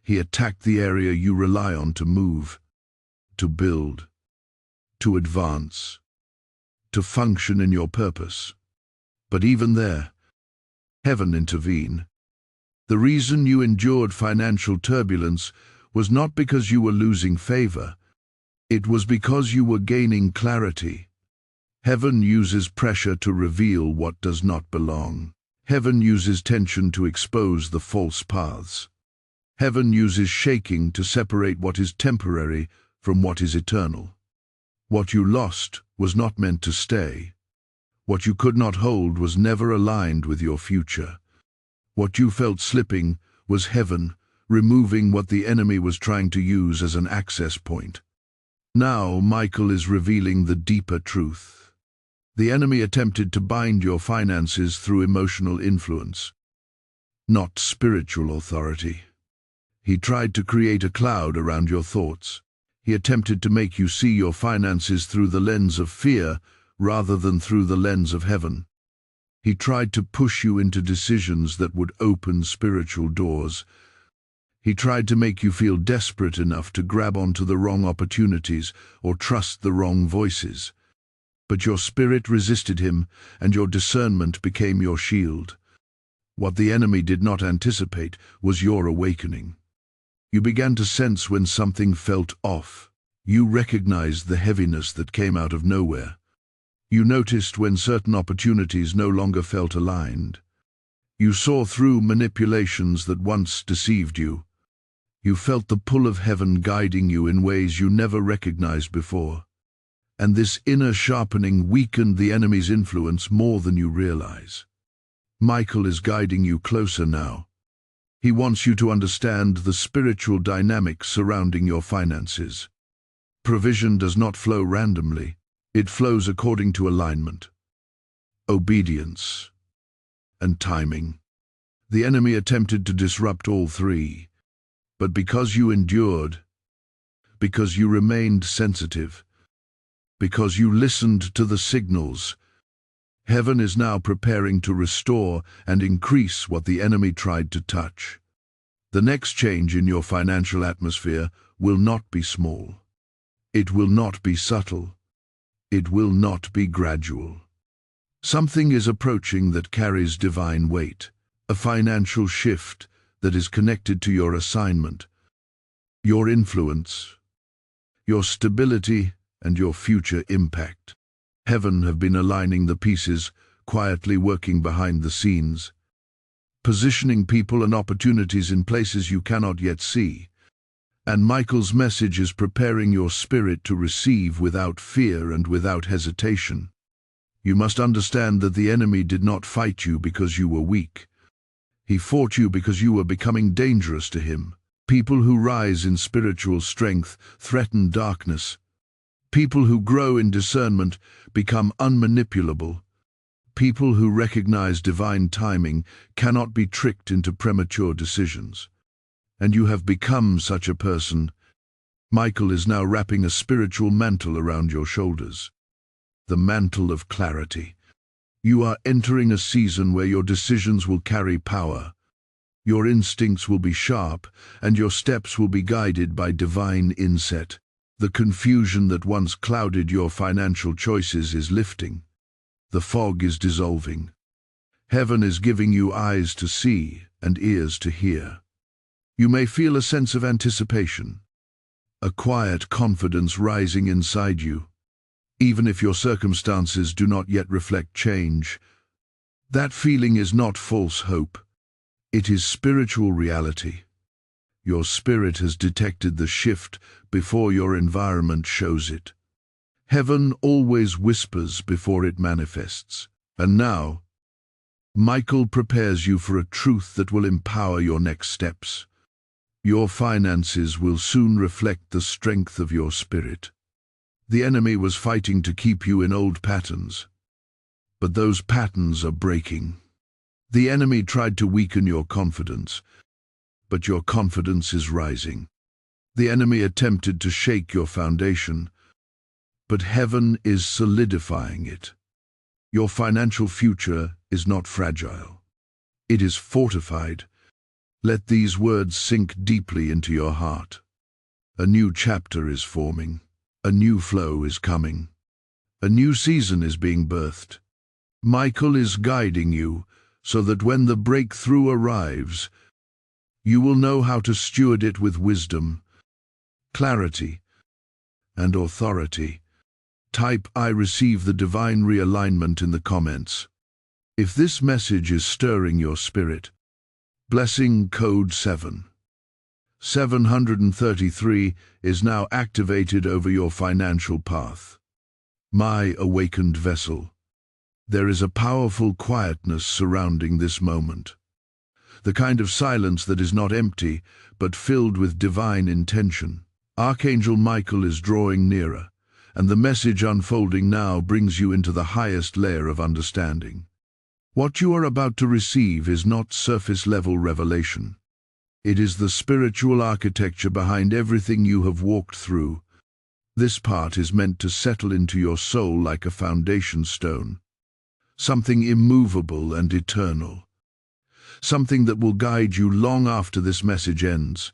He attacked the area you rely on to move, to build, to advance, to function in your purpose. But even there, heaven intervened. The reason you endured financial turbulence was not because you were losing favor. It was because you were gaining clarity. Heaven uses pressure to reveal what does not belong. Heaven uses tension to expose the false paths. Heaven uses shaking to separate what is temporary from what is eternal. What you lost was not meant to stay. What you could not hold was never aligned with your future. What you felt slipping was heaven removing what the enemy was trying to use as an access point. Now Michael is revealing the deeper truth. The enemy attempted to bind your finances through emotional influence, not spiritual authority. He tried to create a cloud around your thoughts. He attempted to make you see your finances through the lens of fear rather than through the lens of heaven. He tried to push you into decisions that would open spiritual doors. He tried to make you feel desperate enough to grab onto the wrong opportunities or trust the wrong voices. But your spirit resisted him, and your discernment became your shield. What the enemy did not anticipate was your awakening. You began to sense when something felt off. You recognized the heaviness that came out of nowhere. You noticed when certain opportunities no longer felt aligned. You saw through manipulations that once deceived you. You felt the pull of heaven guiding you in ways you never recognized before. And this inner sharpening weakened the enemy's influence more than you realize. Michael is guiding you closer now. He wants you to understand the spiritual dynamics surrounding your finances. Provision does not flow randomly. It flows according to alignment, obedience, and timing. The enemy attempted to disrupt all three, but because you endured, because you remained sensitive, because you listened to the signals, heaven is now preparing to restore and increase what the enemy tried to touch. The next change in your financial atmosphere will not be small. It will not be subtle. It will not be gradual. Something is approaching that carries divine weight, a financial shift that is connected to your assignment, your influence, your stability, and your future impact. Heaven have been aligning the pieces, quietly working behind the scenes, positioning people and opportunities in places you cannot yet see. And Michael's message is preparing your spirit to receive without fear and without hesitation. You must understand that the enemy did not fight you because you were weak. He fought you because you were becoming dangerous to him. People who rise in spiritual strength threaten darkness. People who grow in discernment become unmanipulable. People who recognize divine timing cannot be tricked into premature decisions. And you have become such a person. Michael is now wrapping a spiritual mantle around your shoulders. The mantle of clarity. You are entering a season where your decisions will carry power. Your instincts will be sharp, and your steps will be guided by divine insight. The confusion that once clouded your financial choices is lifting. The fog is dissolving. Heaven is giving you eyes to see and ears to hear. You may feel a sense of anticipation, a quiet confidence rising inside you. Even if your circumstances do not yet reflect change, that feeling is not false hope. It is spiritual reality. Your spirit has detected the shift before your environment shows it. Heaven always whispers before it manifests. And now, Michael prepares you for a truth that will empower your next steps. Your finances will soon reflect the strength of your spirit. The enemy was fighting to keep you in old patterns, but those patterns are breaking. The enemy tried to weaken your confidence, but your confidence is rising. The enemy attempted to shake your foundation, but heaven is solidifying it. Your financial future is not fragile. It is fortified. Let these words sink deeply into your heart. A new chapter is forming. A new flow is coming. A new season is being birthed. Michael is guiding you so that when the breakthrough arrives, you will know how to steward it with wisdom, clarity, and authority. Type "I receive the divine realignment" in the comments. If this message is stirring your spirit, blessing code 7. 733 is now activated over your financial path. My awakened vessel. There is a powerful quietness surrounding this moment. The kind of silence that is not empty, but filled with divine intention. Archangel Michael is drawing nearer, and the message unfolding now brings you into the highest layer of understanding. What you are about to receive is not surface-level revelation. It is the spiritual architecture behind everything you have walked through. This part is meant to settle into your soul like a foundation stone, something immovable and eternal, something that will guide you long after this message ends.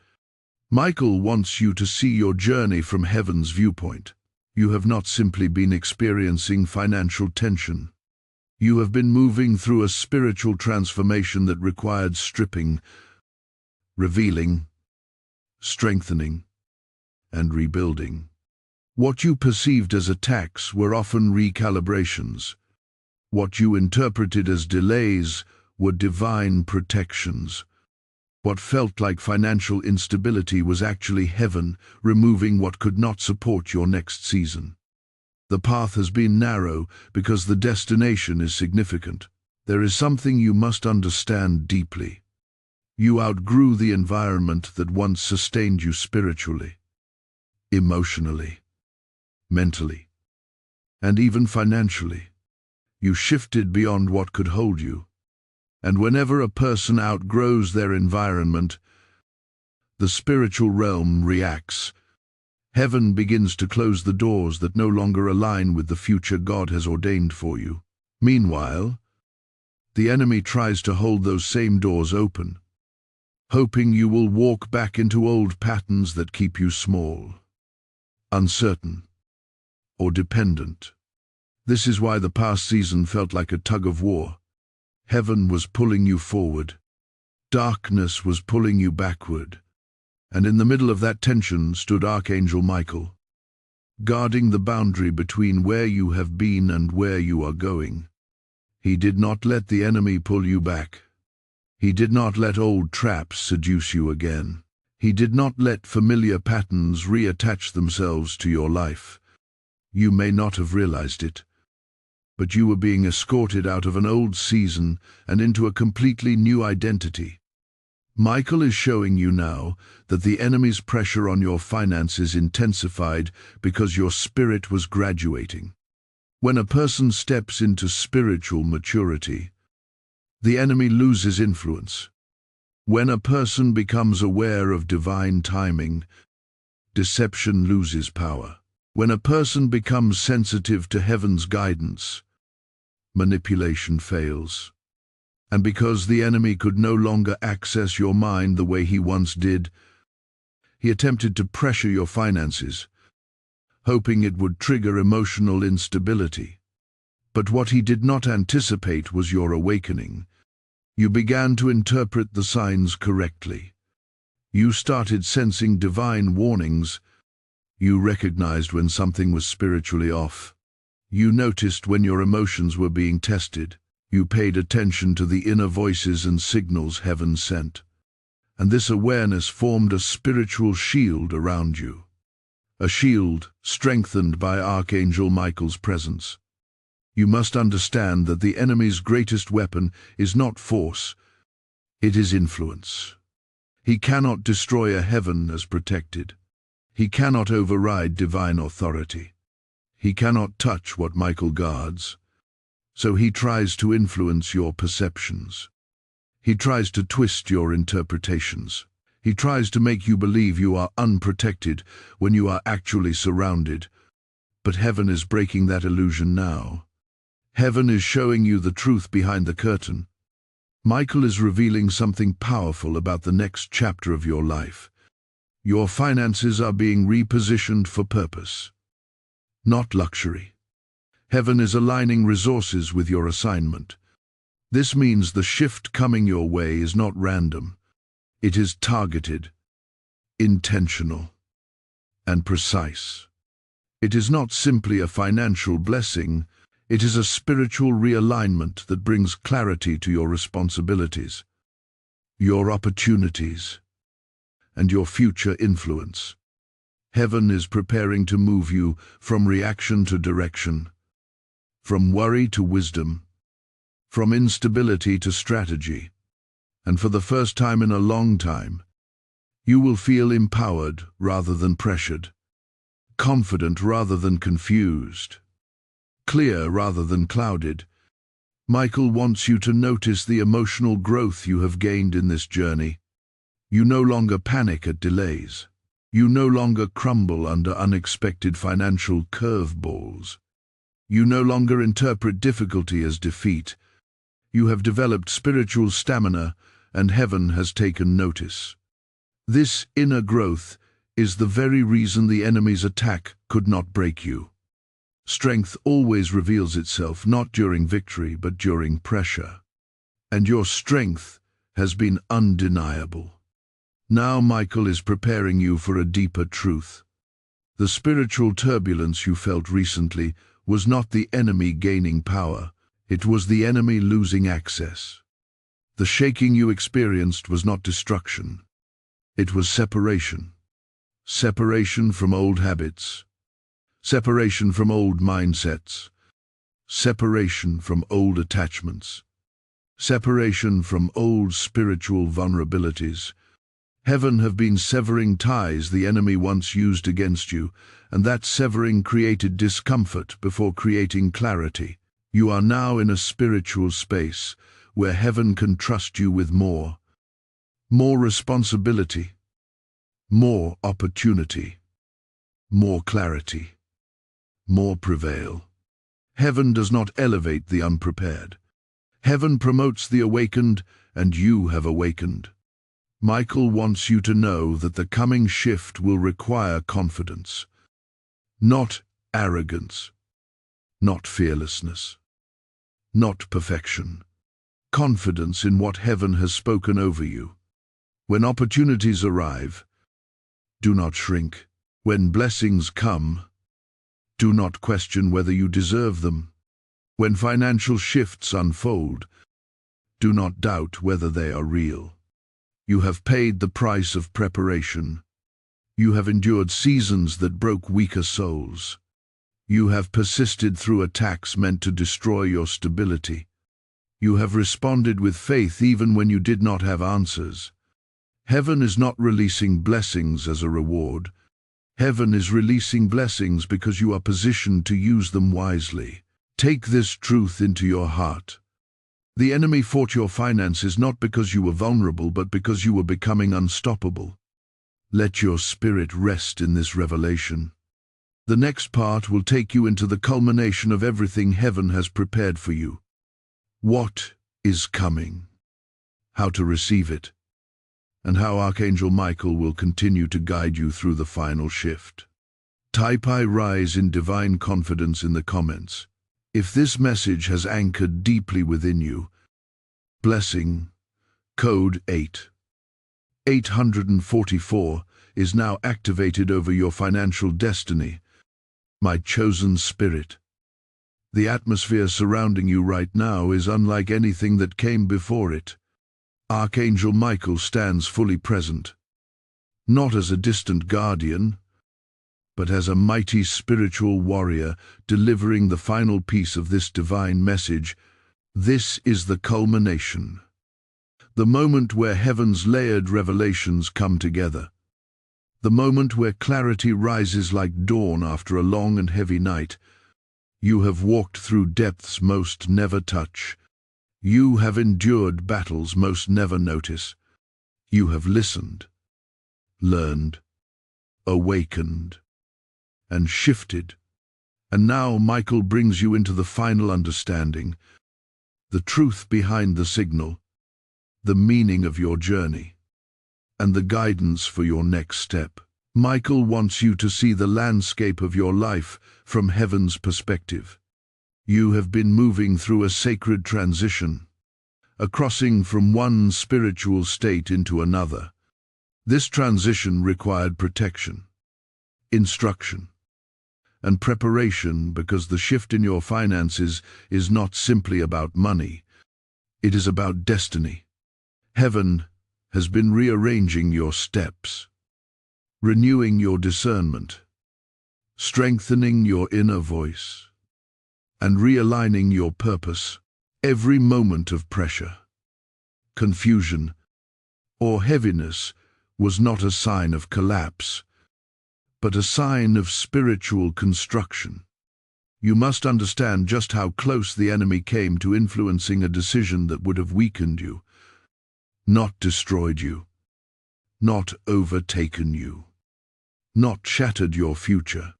Michael wants you to see your journey from heaven's viewpoint. You have not simply been experiencing financial tension. You have been moving through a spiritual transformation that required stripping, revealing, strengthening, and rebuilding. What you perceived as attacks were often recalibrations. What you interpreted as delays were divine protections. What felt like financial instability was actually heaven removing what could not support your next season. The path has been narrow because the destination is significant. There is something you must understand deeply. You outgrew the environment that once sustained you spiritually, emotionally, mentally, and even financially. You shifted beyond what could hold you. And whenever a person outgrows their environment, the spiritual realm reacts. Heaven begins to close the doors that no longer align with the future God has ordained for you. Meanwhile, the enemy tries to hold those same doors open, hoping you will walk back into old patterns that keep you small, uncertain, or dependent. This is why the past season felt like a tug of war. Heaven was pulling you forward. Darkness was pulling you backward. And in the middle of that tension stood Archangel Michael, guarding the boundary between where you have been and where you are going. He did not let the enemy pull you back. He did not let old traps seduce you again. He did not let familiar patterns reattach themselves to your life. You may not have realized it, but you were being escorted out of an old season and into a completely new identity. Michael is showing you now that the enemy's pressure on your finances intensified because your spirit was graduating. When a person steps into spiritual maturity, the enemy loses influence. When a person becomes aware of divine timing, deception loses power. When a person becomes sensitive to heaven's guidance, manipulation fails. And because the enemy could no longer access your mind the way he once did, he attempted to pressure your finances, hoping it would trigger emotional instability. But what he did not anticipate was your awakening. You began to interpret the signs correctly. You started sensing divine warnings. You recognized when something was spiritually off. You noticed when your emotions were being tested. You paid attention to the inner voices and signals heaven sent. And this awareness formed a spiritual shield around you. A shield strengthened by Archangel Michael's presence. You must understand that the enemy's greatest weapon is not force, it is influence. He cannot destroy a heaven as protected. He cannot override divine authority. He cannot touch what Michael guards. So he tries to influence your perceptions. He tries to twist your interpretations. He tries to make you believe you are unprotected when you are actually surrounded. But heaven is breaking that illusion now. Heaven is showing you the truth behind the curtain. Michael is revealing something powerful about the next chapter of your life. Your finances are being repositioned for purpose, not luxury. Heaven is aligning resources with your assignment. This means the shift coming your way is not random. It is targeted, intentional, and precise. It is not simply a financial blessing, it is a spiritual realignment that brings clarity to your responsibilities, your opportunities, and your future influence. Heaven is preparing to move you from reaction to direction, from worry to wisdom, from instability to strategy. And for the first time in a long time, you will feel empowered rather than pressured, confident rather than confused, clear rather than clouded. Michael wants you to notice the emotional growth you have gained in this journey. You no longer panic at delays. You no longer crumble under unexpected financial curveballs. You no longer interpret difficulty as defeat. You have developed spiritual stamina, and heaven has taken notice. This inner growth is the very reason the enemy's attack could not break you. Strength always reveals itself not during victory but during pressure. And your strength has been undeniable. Now Michael is preparing you for a deeper truth. The spiritual turbulence you felt recently was not the enemy gaining power, it was the enemy losing access. The shaking you experienced was not destruction. It was separation. Separation from old habits. Separation from old mindsets. Separation from old attachments. Separation from old spiritual vulnerabilities. Heaven have been severing ties the enemy once used against you, and that severing created discomfort before creating clarity. You are now in a spiritual space where heaven can trust you with more responsibility, more opportunity, more clarity, more prevail. Heaven does not elevate the unprepared. Heaven promotes the awakened, and you have awakened. Michael wants you to know that the coming shift will require confidence, not arrogance, not fearlessness, not perfection. Confidence in what heaven has spoken over you. When opportunities arrive, do not shrink. When blessings come, do not question whether you deserve them. When financial shifts unfold, do not doubt whether they are real. You have paid the price of preparation. You have endured seasons that broke weaker souls. You have persisted through attacks meant to destroy your stability. You have responded with faith even when you did not have answers. Heaven is not releasing blessings as a reward. Heaven is releasing blessings because you are positioned to use them wisely. Take this truth into your heart. The enemy fought your finances not because you were vulnerable, but because you were becoming unstoppable. Let your spirit rest in this revelation. The next part will take you into the culmination of everything heaven has prepared for you. What is coming? How to receive it? And how Archangel Michael will continue to guide you through the final shift. Type I rise in divine confidence in the comments. If this message has anchored deeply within you, blessing, code 844 is now activated over your financial destiny. My chosen spirit. The atmosphere surrounding you right now is unlike anything that came before it. Archangel Michael stands fully present, not as a distant guardian, but as a mighty spiritual warrior delivering the final piece of this divine message. This is the culmination, the moment where heaven's layered revelations come together, the moment where clarity rises like dawn after a long and heavy night. You have walked through depths most never touch. You have endured battles most never notice. You have listened, learned, awakened, and shifted. And now Michael brings you into the final understanding, the truth behind the signal, the meaning of your journey, and the guidance for your next step. Michael wants you to see the landscape of your life from heaven's perspective. You have been moving through a sacred transition, a crossing from one spiritual state into another. This transition required protection, instruction, and preparation because the shift in your finances is not simply about money. It is about destiny. Heaven has been rearranging your steps, renewing your discernment, strengthening your inner voice, and realigning your purpose. Every moment of pressure, confusion, or heaviness was not a sign of collapse, but a sign of spiritual construction. You must understand just how close the enemy came to influencing a decision that would have weakened you, not destroyed you, not overtaken you, not shattered your future,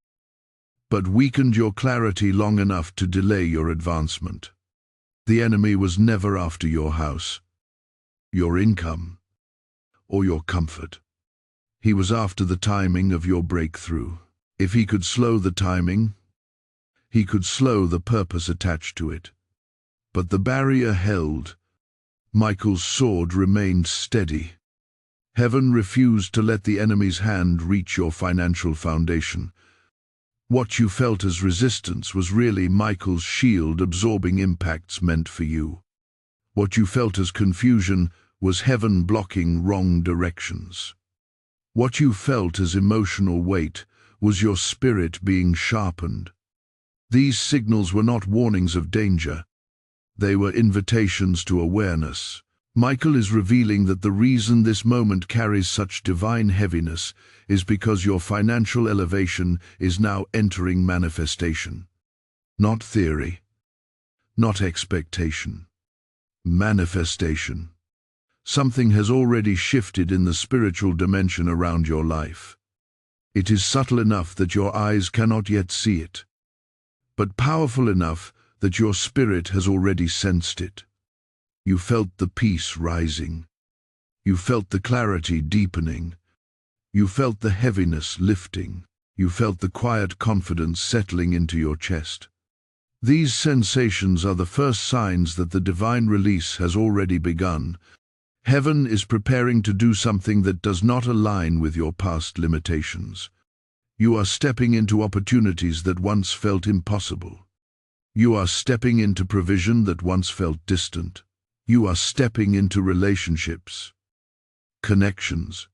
but weakened your clarity long enough to delay your advancement. The enemy was never after your house, your income, or your comfort. He was after the timing of your breakthrough. If he could slow the timing, he could slow the purpose attached to it. But the barrier held. Michael's sword remained steady. Heaven refused to let the enemy's hand reach your financial foundation. What you felt as resistance was really Michael's shield absorbing impacts meant for you. What you felt as confusion was heaven blocking wrong directions. What you felt as emotional weight was your spirit being sharpened. These signals were not warnings of danger. They were invitations to awareness. Michael is revealing that the reason this moment carries such divine heaviness is because your financial elevation is now entering manifestation. Not theory, not expectation. Manifestation. Something has already shifted in the spiritual dimension around your life. It is subtle enough that your eyes cannot yet see it, but powerful enough that your spirit has already sensed it. You felt the peace rising. You felt the clarity deepening. You felt the heaviness lifting. You felt the quiet confidence settling into your chest. These sensations are the first signs that the divine release has already begun. Heaven is preparing to do something that does not align with your past limitations. You are stepping into opportunities that once felt impossible. You are stepping into provision that once felt distant. You are stepping into relationships, connections,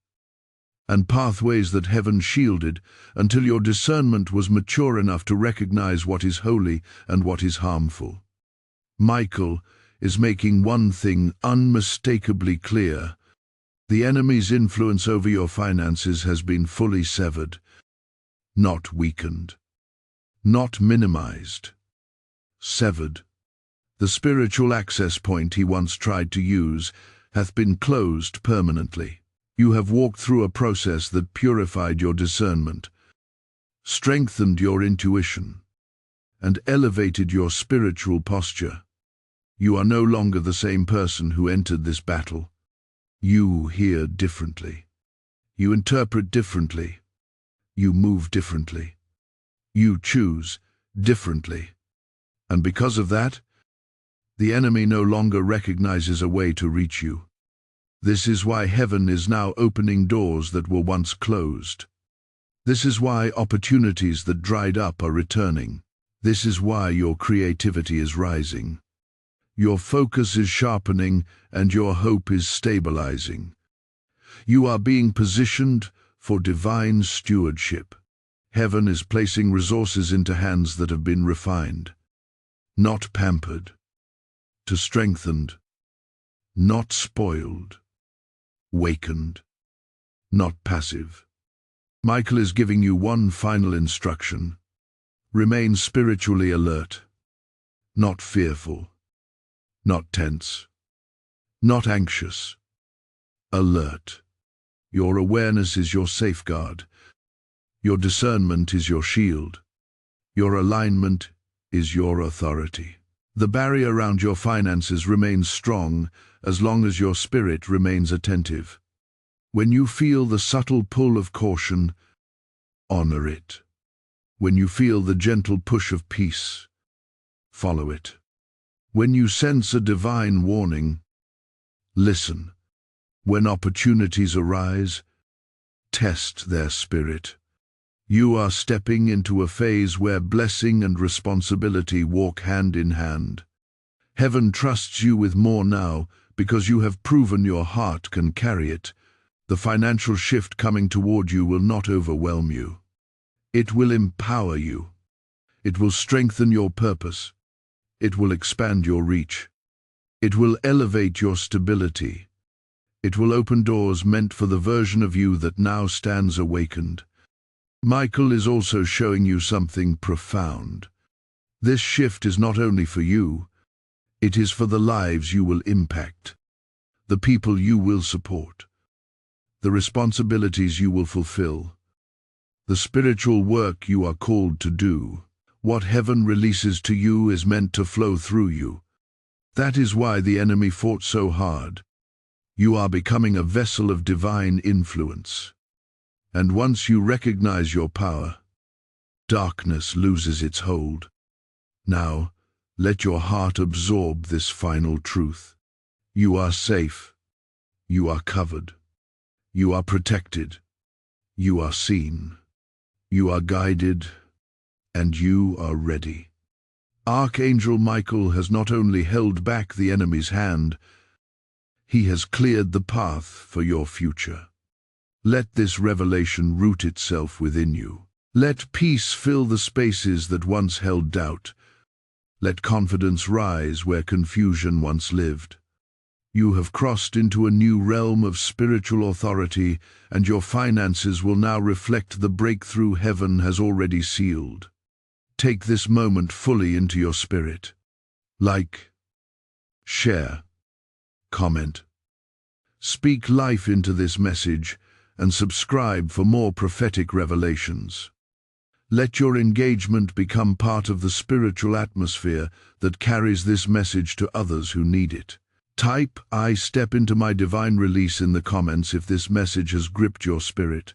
and pathways that heaven shielded until your discernment was mature enough to recognize what is holy and what is harmful. Michael is making one thing unmistakably clear. The enemy's influence over your finances has been fully severed, not weakened, not minimized, severed. The spiritual access point he once tried to use hath been closed permanently. You have walked through a process that purified your discernment, strengthened your intuition, and elevated your spiritual posture. You are no longer the same person who entered this battle. You hear differently. You interpret differently. You move differently. You choose differently. And because of that, the enemy no longer recognizes a way to reach you. This is why heaven is now opening doors that were once closed. This is why opportunities that dried up are returning. This is why your creativity is rising. Your focus is sharpening and your hope is stabilizing. You are being positioned for divine stewardship. Heaven is placing resources into hands that have been refined, not pampered, to strengthened, not spoiled, wakened, not passive. Michael is giving you one final instruction. Remain spiritually alert, not fearful, not tense, not anxious. Alert. Your awareness is your safeguard. Your discernment is your shield. Your alignment is your authority. The barrier around your finances remains strong as long as your spirit remains attentive. When you feel the subtle pull of caution, honor it. When you feel the gentle push of peace, follow it. When you sense a divine warning, listen. When opportunities arise, test their spirit. You are stepping into a phase where blessing and responsibility walk hand in hand. Heaven trusts you with more now because you have proven your heart can carry it. The financial shift coming toward you will not overwhelm you. It will empower you. It will strengthen your purpose. It will expand your reach. It will elevate your stability. It will open doors meant for the version of you that now stands awakened. Michael is also showing you something profound. This shift is not only for you, it is for the lives you will impact, the people you will support, the responsibilities you will fulfill, the spiritual work you are called to do. What heaven releases to you is meant to flow through you. That is why the enemy fought so hard. You are becoming a vessel of divine influence. And once you recognize your power, darkness loses its hold. Now, let your heart absorb this final truth. You are safe. You are covered. You are protected. You are seen. You are guided. And you are ready. Archangel Michael has not only held back the enemy's hand, he has cleared the path for your future. Let this revelation root itself within you. Let peace fill the spaces that once held doubt. Let confidence rise where confusion once lived. You have crossed into a new realm of spiritual authority, and your finances will now reflect the breakthrough heaven has already sealed. Take this moment fully into your spirit. Like, share, comment. Speak life into this message and subscribe for more prophetic revelations. Let your engagement become part of the spiritual atmosphere that carries this message to others who need it. Type, "I step into my divine release" in the comments if this message has gripped your spirit.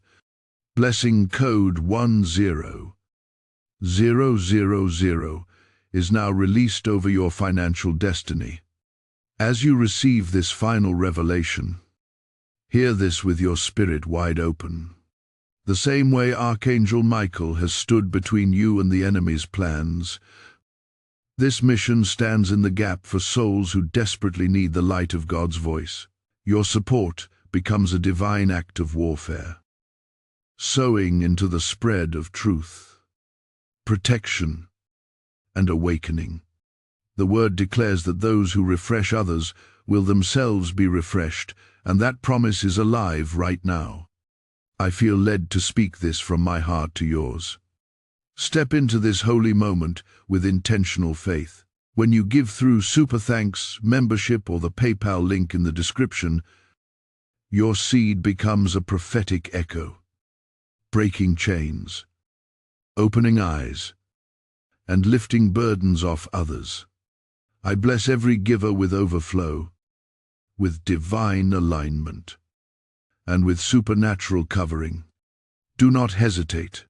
Blessing code 10000 is now released over your financial destiny. As you receive this final revelation, hear this with your spirit wide open. The same way Archangel Michael has stood between you and the enemy's plans, this mission stands in the gap for souls who desperately need the light of God's voice. Your support becomes a divine act of warfare, sowing into the spread of truth, protection, and awakening. The word declares that those who refresh others will themselves be refreshed, and that promise is alive right now. I feel led to speak this from my heart to yours. Step into this holy moment with intentional faith. When you give through Super Thanks, membership, or the PayPal link in the description, your seed becomes a prophetic echo, breaking chains, opening eyes, and lifting burdens off others. I bless every giver with overflow, with divine alignment, and with supernatural covering. Do not hesitate.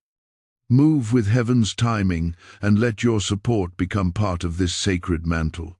Move with heaven's timing and let your support become part of this sacred mantle.